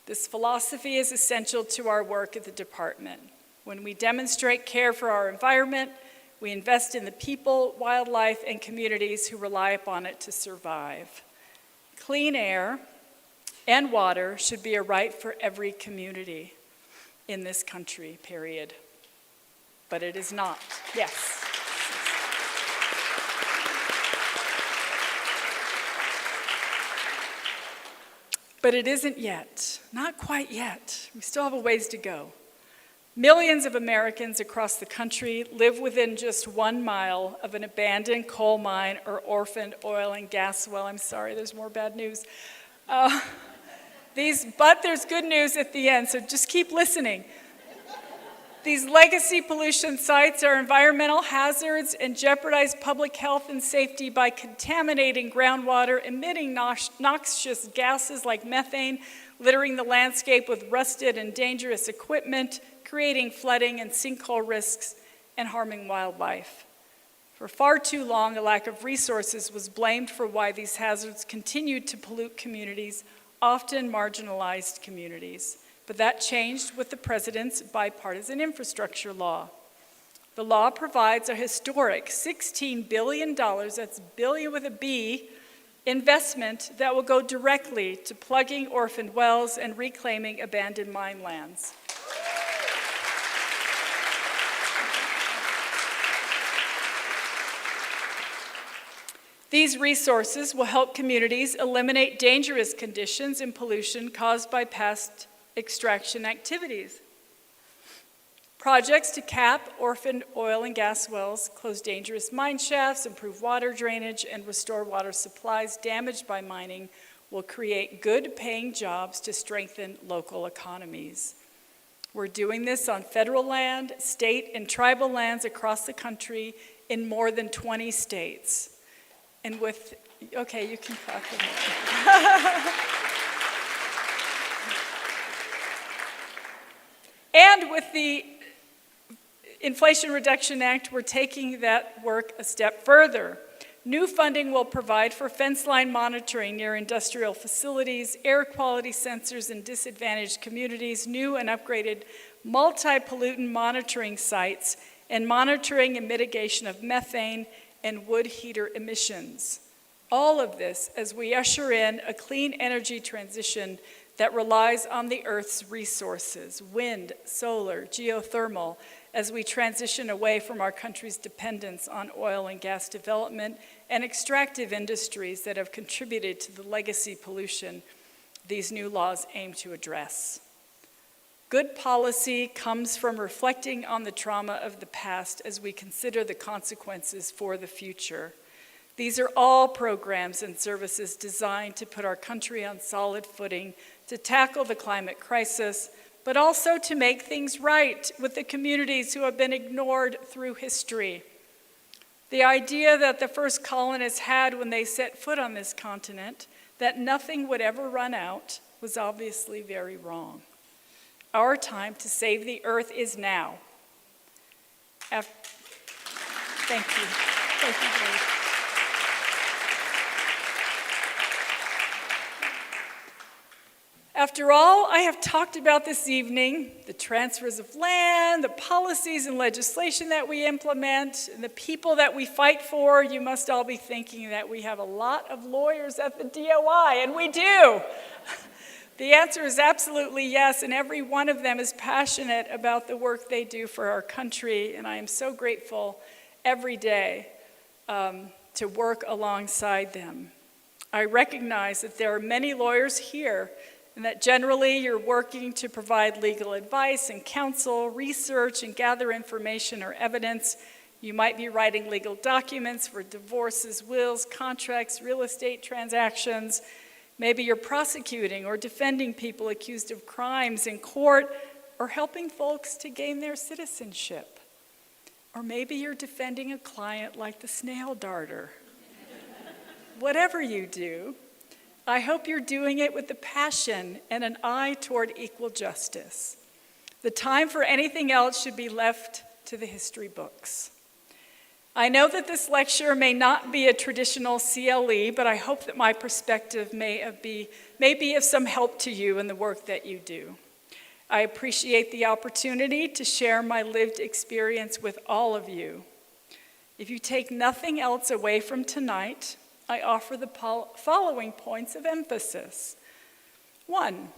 This philosophy is essential to our work at the department. When we demonstrate care for our environment, we invest in the people, wildlife, and communities who rely upon it to survive. Clean air and water should be a right for every community in this country, period. But it is not. Yes. But it isn't yet. Not quite yet. We still have a ways to go. Millions of Americans across the country live within just 1 mile of an abandoned coal mine or orphaned oil and gas well. I'm sorry, there's more bad news. But there's good news at the end, so just keep listening. These legacy pollution sites are environmental hazards and jeopardize public health and safety by contaminating groundwater, emitting noxious gases like methane, littering the landscape with rusted and dangerous equipment, creating flooding and sinkhole risks, and harming wildlife. For far too long, a lack of resources was blamed for why these hazards continued to pollute communities, often marginalized communities. But that changed with the president's bipartisan infrastructure law. The law provides a historic $16 billion, that's billion with a B, investment that will go directly to plugging orphaned wells and reclaiming abandoned mine lands. These resources will help communities eliminate dangerous conditions and pollution caused by past extraction activities. Projects to cap orphaned oil and gas wells, close dangerous mine shafts, improve water drainage, and restore water supplies damaged by mining will create good-paying jobs to strengthen local economies. We're doing this on federal land, state, and tribal lands across the country in more than 20 states. And with, okay, you can clap for me. And with the Inflation Reduction Act, we're taking that work a step further. New funding will provide for fence line monitoring near industrial facilities, air quality sensors in disadvantaged communities, new and upgraded multi-pollutant monitoring sites, and monitoring and mitigation of methane and wood heater emissions. All of this as we usher in a clean energy transition that relies on the Earth's resources, wind, solar, geothermal, as we transition away from our country's dependence on oil and gas development and extractive industries that have contributed to the legacy pollution these new laws aim to address. Good policy comes from reflecting on the trauma of the past as we consider the consequences for the future. These are all programs and services designed to put our country on solid footing to tackle the climate crisis, but also to make things right with the communities who have been ignored through history. The idea that the first colonists had when they set foot on this continent, that nothing would ever run out, was obviously very wrong. Our time to save the earth is now. Thank you. Thank you, Dave. After all I have talked about this evening, the transfers of land, the policies and legislation that we implement, and the people that we fight for, you must all be thinking that we have a lot of lawyers at the DOI, and we do. The answer is absolutely yes, and every one of them is passionate about the work they do for our country, and I am so grateful every day to work alongside them. I recognize that there are many lawyers here, and that generally you're working to provide legal advice and counsel, research, and gather information or evidence. You might be writing legal documents for divorces, wills, contracts, real estate transactions. Maybe you're prosecuting or defending people accused of crimes in court, or helping folks to gain their citizenship. Or maybe you're defending a client like the snail darter. Whatever you do, I hope you're doing it with the passion and an eye toward equal justice. The time for anything else should be left to the history books. I know that this lecture may not be a traditional CLE, but I hope that my perspective may be of some help to you in the work that you do. I appreciate the opportunity to share my lived experience with all of you. If you take nothing else away from tonight, I offer the following points of emphasis. 1,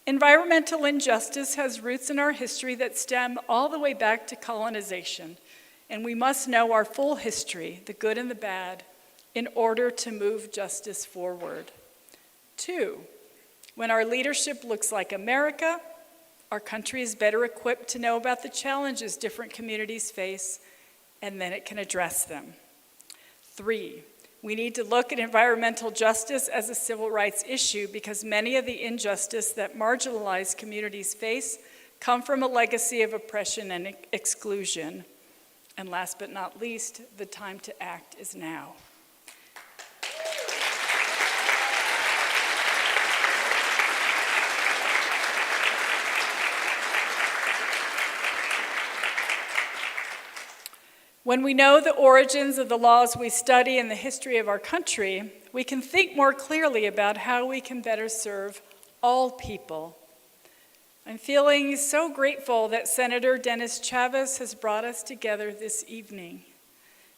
environmental injustice has roots in our history that stem all the way back to colonization, and we must know our full history, the good and the bad, in order to move justice forward. 2, when our leadership looks like America, our country is better equipped to know about the challenges different communities face, and then it can address them. 3, we need to look at environmental justice as a civil rights issue because many of the injustice that marginalized communities face come from a legacy of oppression and exclusion. And last but not least, the time to act is now. When we know the origins of the laws we study and the history of our country, we can think more clearly about how we can better serve all people. I'm feeling so grateful that Senator Dennis Chavez has brought us together this evening.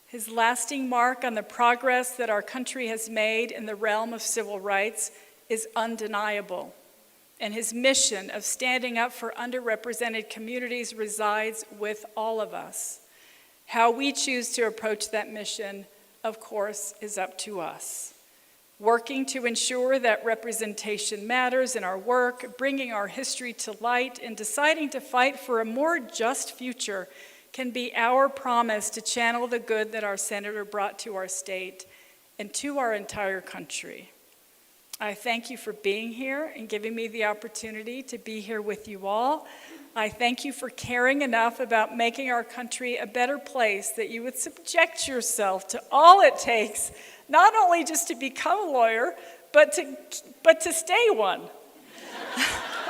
His lasting mark on the progress that our country has made in the realm of civil rights is undeniable, and his mission of standing up for underrepresented communities resides with all of us. How we choose to approach that mission, of course, is up to us. working to ensure that representation matters in our work, bringing our history to light, and deciding to fight for a more just future can be our promise to channel the good that our senator brought to our state and to our entire country. I thank you for being here and giving me the opportunity to be here with you all. I thank you for caring enough about making our country a better place that you would subject yourself to all it takes, not only just to become a lawyer, but to stay one,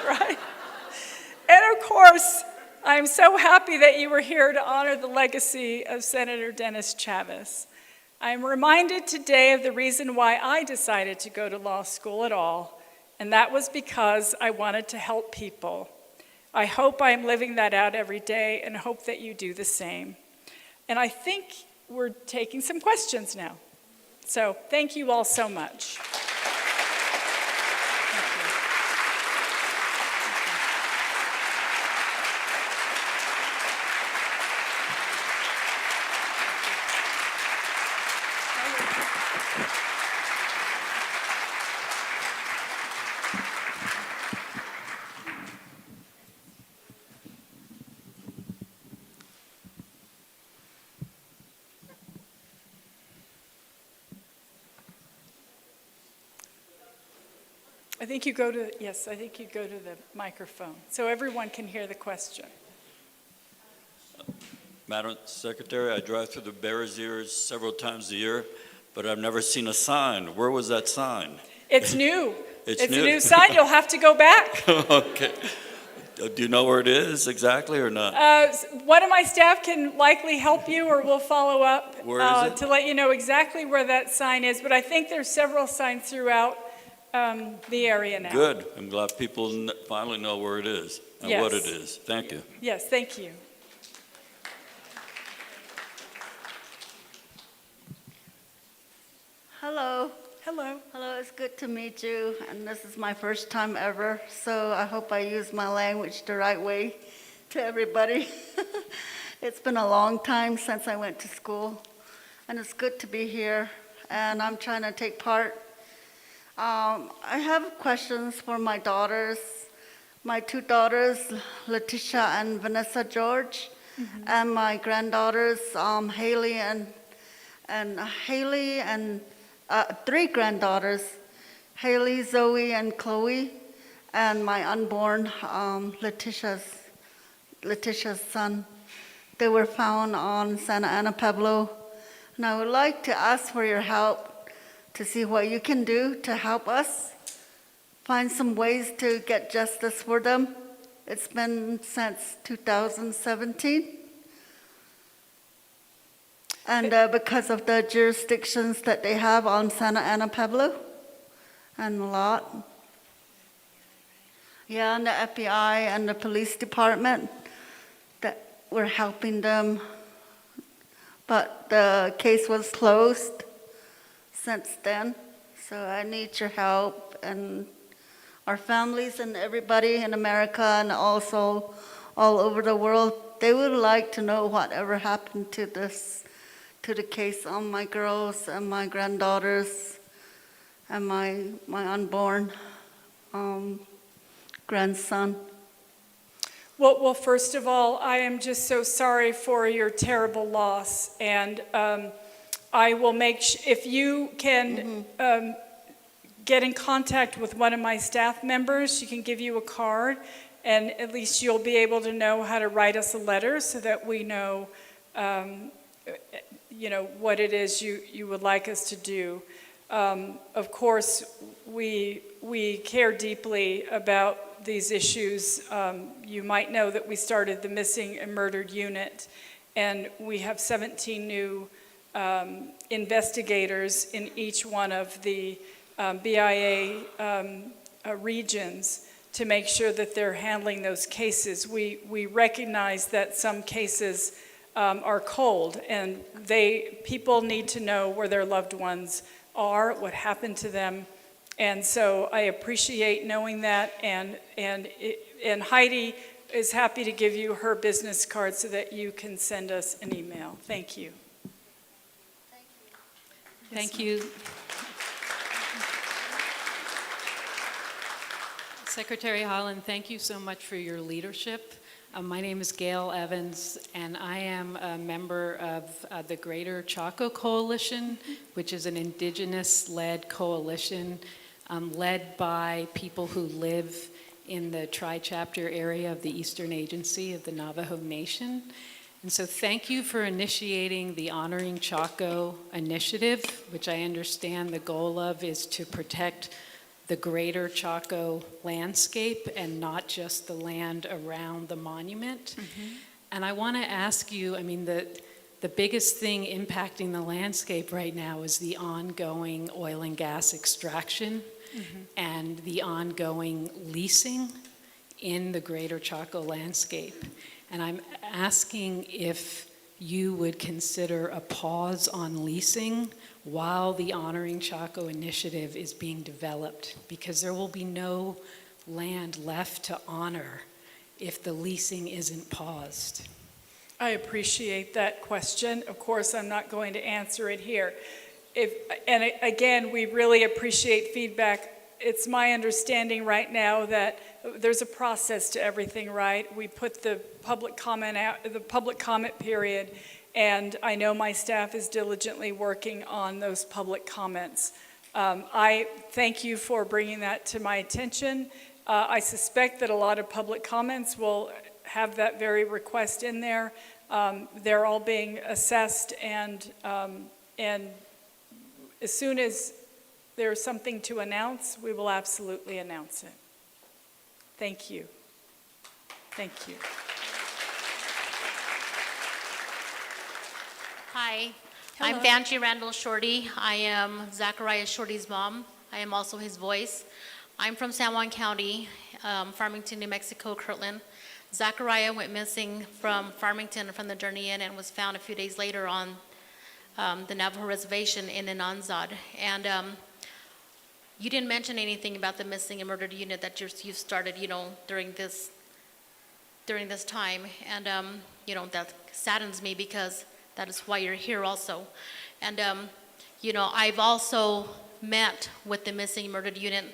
right? And of course, I'm so happy that you were here to honor the legacy of Senator Dennis Chavez. I'm reminded today of the reason why I decided to go to law school at all, and that was because I wanted to help people. I hope I am living that out every day and hope that you do the same. And I think we're taking some questions now. So thank you all so much. I think you go to the microphone so everyone can hear the question. Madam Secretary, I drive through the Bears Ears several times a year, but I've never seen a sign. Where was that sign? It's new. It's a new. new sign. You'll have to go back. Okay. Do you know where it is exactly or not? One of my staff can likely help you, or we'll follow up Where is it? to let you know exactly where that sign is. But I think there's several signs throughout the area now. Good. I'm glad people finally know where it is and Yes. what it is. Thank you. Yes, thank you. Hello. Hello. Hello, it's good to meet you, and this is my first time ever, so I hope I use my language the right way to everybody. It's been a long time since I went to school, and it's good to be here, and I'm trying to take part. I have questions for my daughters, my two daughters, Letitia and Vanessa George, and my granddaughters, Haley and three granddaughters, Haley, Zoe, and Chloe, and my unborn Letitia's son. They were found on Santa Ana Pueblo, and I would like to ask for your help to see what you can do to help us find some ways to get justice for them. It's been since 2017. And because of the jurisdictions that they have on Santa Ana Pueblo, and a lot. Yeah, and the FBI and the police department that were helping them. But the case was closed since then. So I need your help, and our families and everybody in America and also all over the world, they would like to know whatever happened to the case on my girls and my granddaughters and my unborn grandson. Well, first of all, I am just so sorry for your terrible loss, and I will if you can get in contact with one of my staff members, she can give you a card, and at least you'll be able to know how to write us a letter so that we know what it is you would like us to do. Of course, we care deeply about these issues. You might know that we started the Missing and Murdered Unit, and we have 17 new investigators in each one of the BIA regions to make sure that they're handling those cases. We recognize that some cases are cold, and people need to know where their loved ones are, what happened to them, and so I appreciate knowing that. And Heidi is happy to give you her business card so that you can send us an email. Thank you. Thank you. Secretary Haaland, thank you so much for your leadership. My name is Gail Evans, and I am a member of the Greater Chaco Coalition, which is an indigenous-led coalition led by people who live in the tri-chapter area of the Eastern Agency of the Navajo Nation. And so thank you for initiating the Honoring Chaco initiative, which I understand the goal of is to protect the Greater Chaco landscape and not just the land around the monument. And I want to ask you, I mean, the biggest thing impacting the landscape right now is the ongoing oil and gas extraction and the ongoing leasing in the Greater Chaco landscape. And I'm asking if you would consider a pause on leasing while the Honoring Chaco initiative is being developed, because there will be no land left to honor if the leasing isn't paused. I appreciate that question. Of course, I'm not going to answer it here. Again, we really appreciate feedback. It's my understanding right now that there's a process to everything, right? We put the public comment out, the public comment period, and I know my staff is diligently working on those public comments. I thank you for bringing that to my attention. I suspect that a lot of public comments will have that very request in there. They're all being assessed, and as soon as there's something to announce, we will absolutely announce it. Thank you. Thank you. Hi, Hello. I'm Vanjie Randall Shorty. I am Zachariah Shorty's mom. I am also his voice. I'm from San Juan County, Farmington, New Mexico, Kirtland. Zachariah went missing from Farmington from the Journey Inn and was found a few days later on the Navajo Reservation in Ananzad. And you didn't mention anything about the missing and murdered unit that you've started, during this time. And, that saddens me because that is why you're here also. And, I've also met with the missing and murdered unit.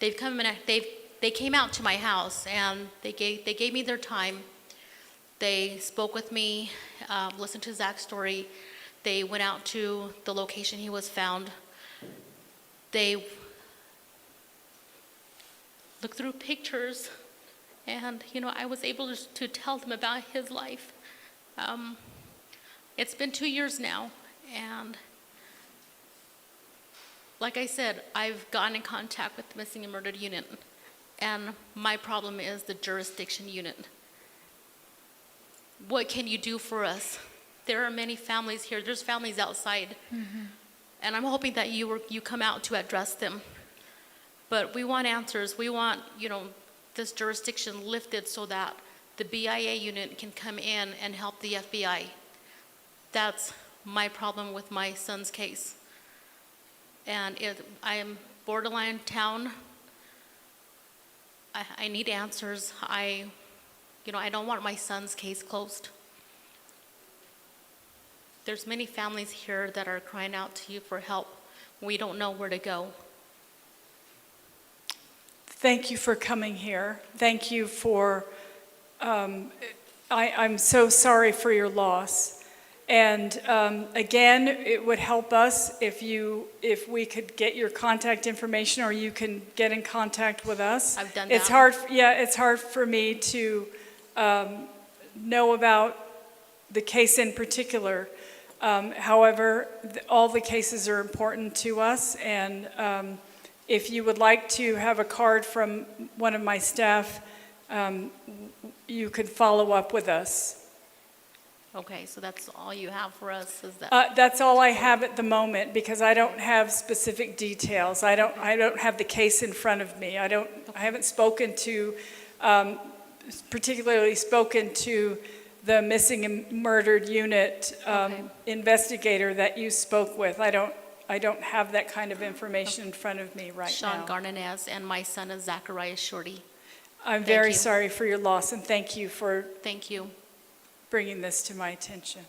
They've come in, they came out to my house and they gave me their time. They spoke with me, listened to Zach's story. They went out to the location he was found. They looked through pictures, and I was able to tell them about his life. It's been 2 years now, and like I said, I've gotten in contact with the missing and murdered unit, and my problem is the jurisdiction unit. What can you do for us? There are many families here. There's families outside, and I'm hoping that you come out to address them. But we want answers. We want, this jurisdiction lifted so that the BIA unit can come in and help the FBI. That's my problem with my son's case. And I am borderline town. I need answers. I don't want my son's case closed. There's many families here that are crying out to you for help. We don't know where to go. Thank you for coming here. Thank you for, I'm so sorry for your loss. And again, it would help us if we could get your contact information, or you can get in contact with us. I've done It's that. it's hard for me to know about the case in particular. However, all the cases are important to us, and if you would like to have a card from one of my staff, you could follow up with us. Okay, so that's all you have for us, is that? That's all I have at the moment, because I don't have specific details. I don't have the case in front of me. I haven't spoken to, particularly spoken to the missing and murdered unit investigator that you spoke with. I don't have that kind of information in front of me right now. Sean Garnanez, and my son is Zachariah Shorty. I'm Thank very you. sorry for your loss, and thank you for Thank you. bringing this to my attention.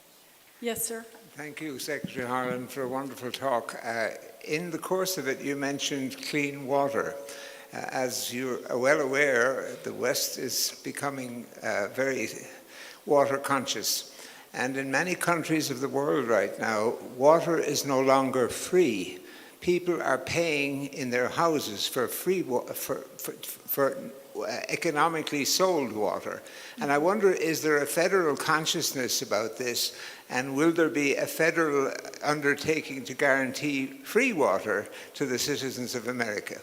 Yes, sir? Thank you, Secretary Haaland, for a wonderful talk. In the course of it, you mentioned clean water. As you're well aware, the West is becoming very water conscious. And in many countries of the world right now, water is no longer free. People are paying in their houses for free for economically sold water. And I wonder, is there a federal consciousness about this? And will there be a federal undertaking to guarantee free water to the citizens of America?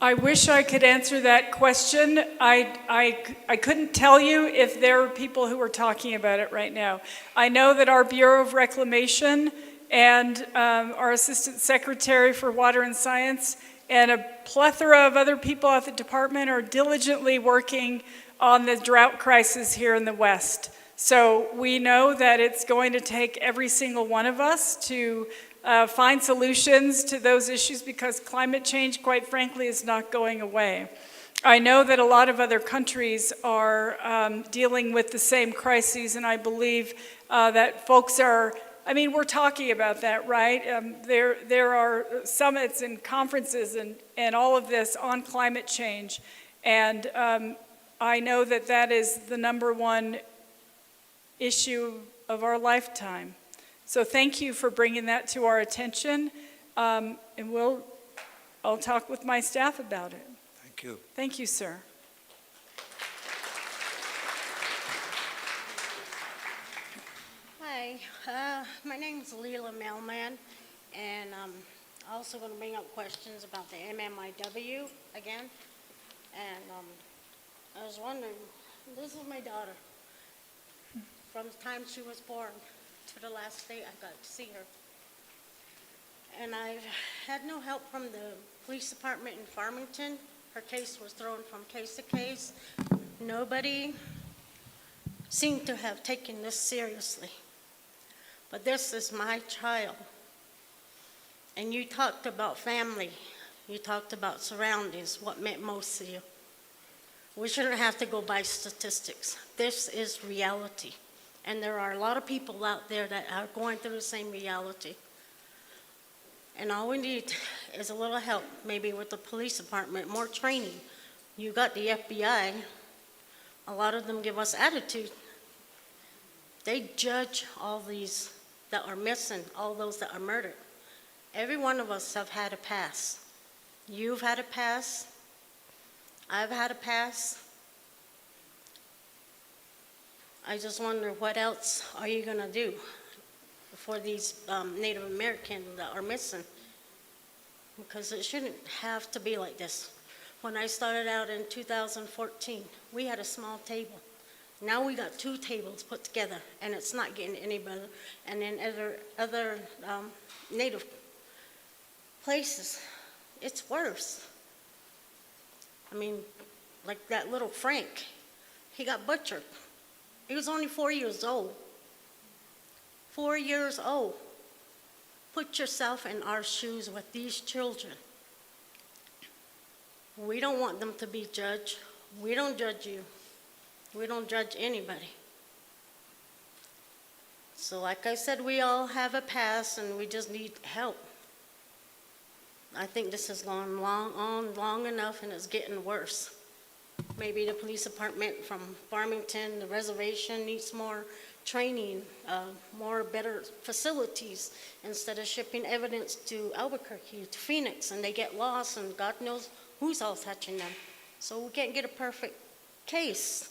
I wish I could answer that question. I couldn't tell you if there are people who are talking about it right now. I know that our Bureau of Reclamation and our Assistant Secretary for Water and Science and a plethora of other people at the department are diligently working on the drought crisis here in the West. So we know that it's going to take every single one of us to find solutions to those issues, because climate change, quite frankly, is not going away. I know that a lot of other countries are dealing with the same crises, and I believe that folks are, I mean, we're talking about that, right? There are summits and conferences and all of this on climate change, and I know that that is the #1 issue of our lifetime. So thank you for bringing that to our attention, and I'll talk with my staff about it. Thank you. Thank you, sir. Hi, my name is Leela Mailman, and I'm also going to bring up questions about the MMIW again. And I was wondering, this is my daughter. From the time she was born to the last day I got to see her. And I've had no help from the police department in Farmington. Her case was thrown from case to case. Nobody seemed to have taken this seriously. But this is my child. And you talked about family. You talked about surroundings, what meant most to you. We shouldn't have to go by statistics. This is reality. And there are a lot of people out there that are going through the same reality. And all we need is a little help, maybe with the police department, more training. You got the FBI. A lot of them give us attitude. They judge all these that are missing, all those that are murdered. Every one of us have had a past. You've had a past. I've had a past. I just wonder, what else are you going to do for these Native Americans that are missing? Because it shouldn't have to be like this. When I started out in 2014, we had a small table. Now we got 2 tables put together, and it's not getting any better. And in other Native places, it's worse. I mean, like that little Frank, he got butchered. He was only 4 years old. 4 years old. Put yourself in our shoes with these children. We don't want them to be judged. We don't judge you. We don't judge anybody. So like I said, we all have a past and we just need help. I think this has gone long enough, and it's getting worse. Maybe the police department from Farmington, the reservation needs more training, better facilities, instead of shipping evidence to Albuquerque, to Phoenix, and they get lost, and God knows who's all touching them. So we can't get a perfect case.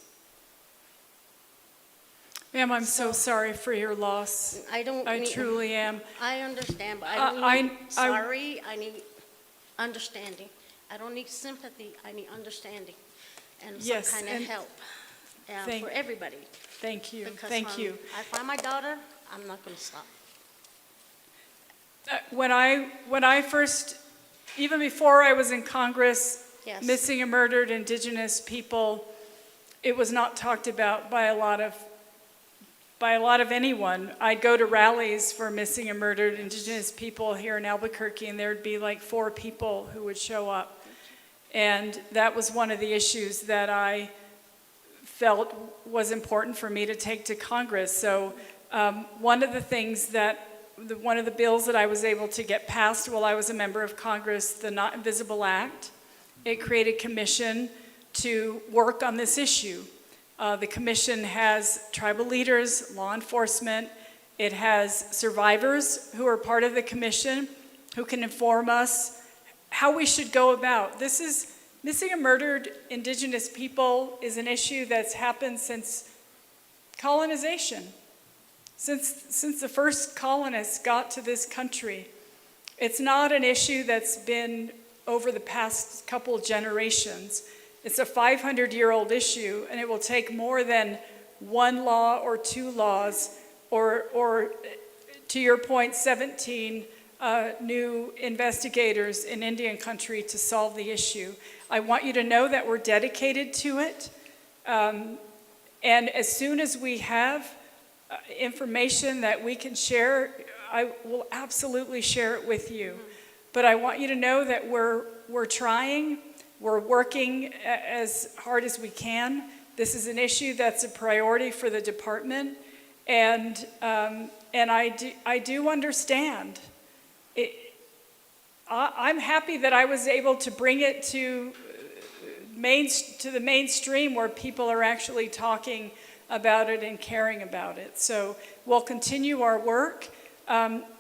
Ma'am, I'm so sorry for your loss. I truly am. I understand, but I need understanding. I don't need sympathy, I need understanding. And some Yes, kind of and help thank- for everybody. Thank you. Because Thank you. I find my daughter, I'm not going to stop. When I first, even before I was in Congress, Yes. missing and murdered Indigenous people, it was not talked about by a lot of anyone. I'd go to rallies for missing and murdered Indigenous people here in Albuquerque, and there'd be like 4 people who would show up. And that was one of the issues that I felt was important for me to take to Congress. So one of the bills that I was able to get passed while I was a member of Congress, the Not Invisible Act, it created a commission to work on this issue. The commission has tribal leaders, law enforcement. It has survivors who are part of the commission who can inform us how we should go about. This is missing and murdered Indigenous people is an issue that's happened since colonization, since the first colonists got to this country. It's not an issue that's been over the past couple generations. It's a 500-year-old issue, and it will take more than one law or two laws, or to your point, 17 new investigators in Indian country to solve the issue. I want you to know that we're dedicated to it, and as soon as we have information that we can share, I will absolutely share it with you. But I want you to know that we're trying. We're working as hard as we can. This is an issue that's a priority for the department, and I do understand. I'm happy that I was able to bring it to the mainstream where people are actually talking about it and caring about it. So we'll continue our work.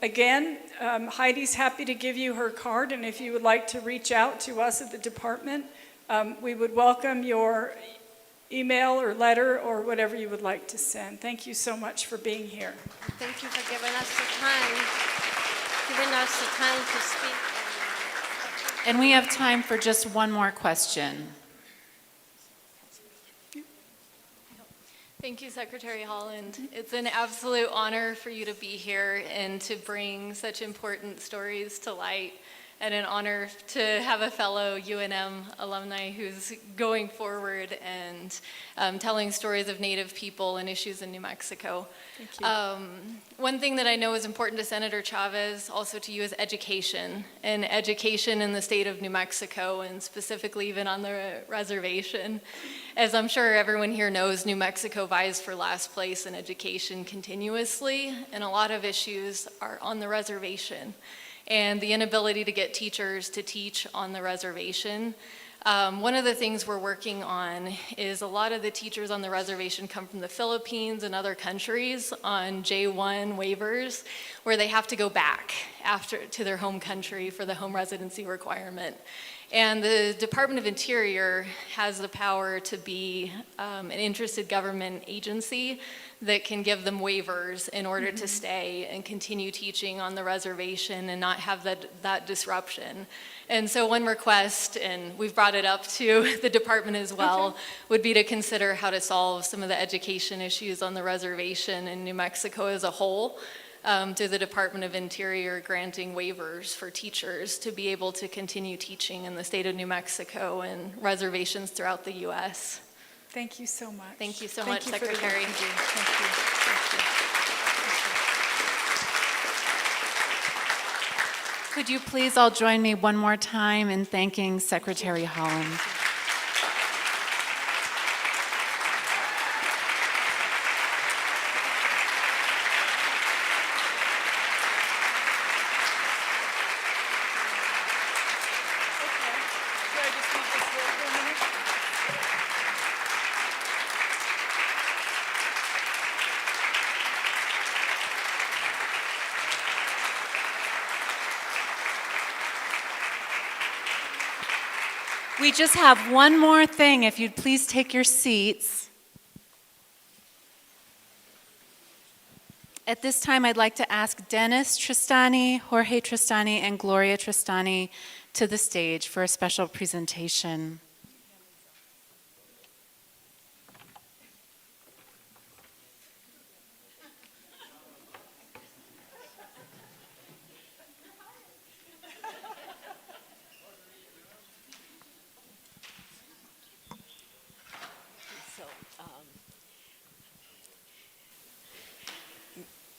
Again, Heidi's happy to give you her card, and if you would like to reach out to us at the department, we would welcome your email or letter or whatever you would like to send. Thank you so much for being here. Thank you for giving us the time to speak. And we have time for just one more question. Thank you, Secretary Haaland. It's an absolute honor for you to be here and to bring such important stories to light, and an honor to have a fellow UNM alumni who's going forward and telling stories of Native people and issues in New Mexico. Thank you. One thing that I know is important to Senator Chavez, also to you, is education, and education in the state of New Mexico, and specifically even on the reservation. As I'm sure everyone here knows, New Mexico vies for last place in education continuously, and a lot of issues are on the reservation. And the inability to get teachers to teach on the reservation. One of the things we're working on is a lot of the teachers on the reservation come from the Philippines and other countries on J1 waivers, where they have to go back to their home country for the home residency requirement. And the Department of Interior has the power to be an interested government agency that can give them waivers in order to stay and continue teaching on the reservation and not have that disruption. And so one request, and we've brought it up to the department as well, would be to consider how to solve some of the education issues on the reservation in New Mexico as a whole, through the Department of Interior granting waivers for teachers to be able to continue teaching in the state of New Mexico and reservations throughout the U.S. Thank you so much. Thank you so Thank much, you for the Secretary. work you do. Thank you. Could you please all join me one more time in thanking Secretary Haaland? Should I just leave this here for a minute? We just have one more thing. If you'd please take your seats. At this time, I'd like to ask Dennis Tristani, Jorge Tristani, and Gloria Tristani to the stage for a special presentation.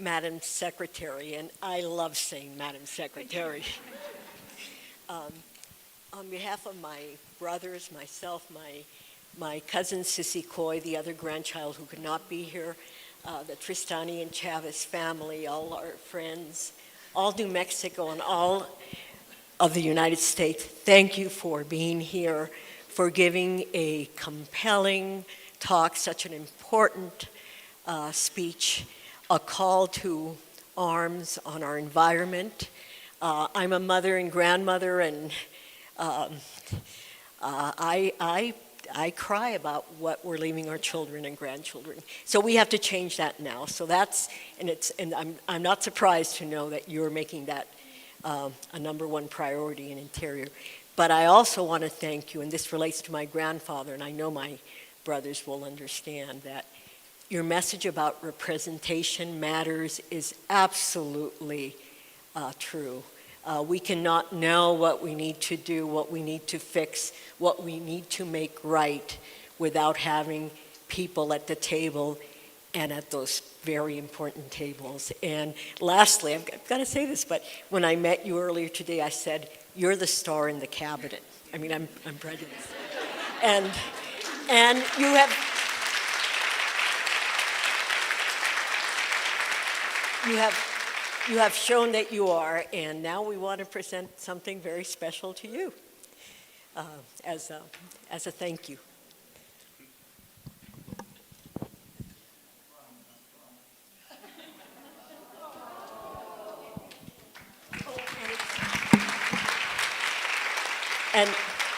Madam Secretary, and I love saying Madam Secretary. On behalf of my brothers, myself, my cousin Sissy Coy, the other grandchild who could not be here, the Tristani and Chavez family, all our friends, all New Mexico, and all of the United States, thank you for being here, for giving a compelling talk, such an important speech, a call to arms on our environment. I'm a mother and grandmother, and I cry about what we're leaving our children and grandchildren. So we have to change that now. So I'm not surprised to know that you're making that a number one priority in Interior. But I also want to thank you, and this relates to my grandfather, and I know my brothers will understand that your message about representation matters is absolutely true. We cannot know what we need to do, what we need to fix, what we need to make right without having people at the table and at those very important tables. And lastly, I've got to say this, but when I met you earlier today, I said, you're the star in the cabinet. I mean, I'm prejudiced. And you have shown that you are, and now we want to present something very special to you as a thank you.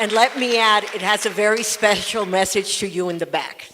And let me add, it has a very special message to you in the back.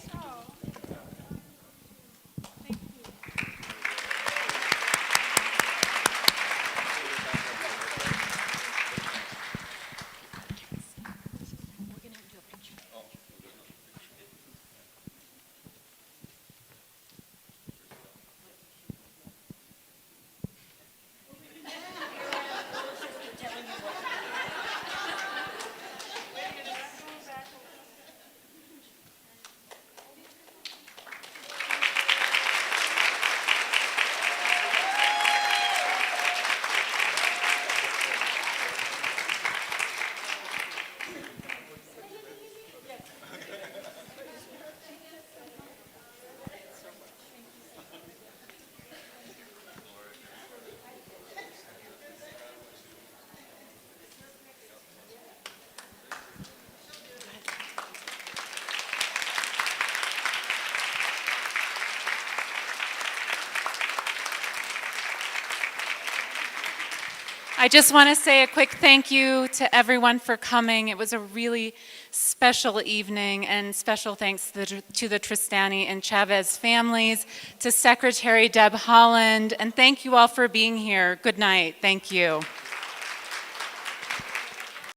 I just want to say a quick thank you to everyone for coming. It was a really special evening, and special thanks to the Tristani and Chavez families, to Secretary Deb Haaland, and thank you all for being here. Good night. Thank you.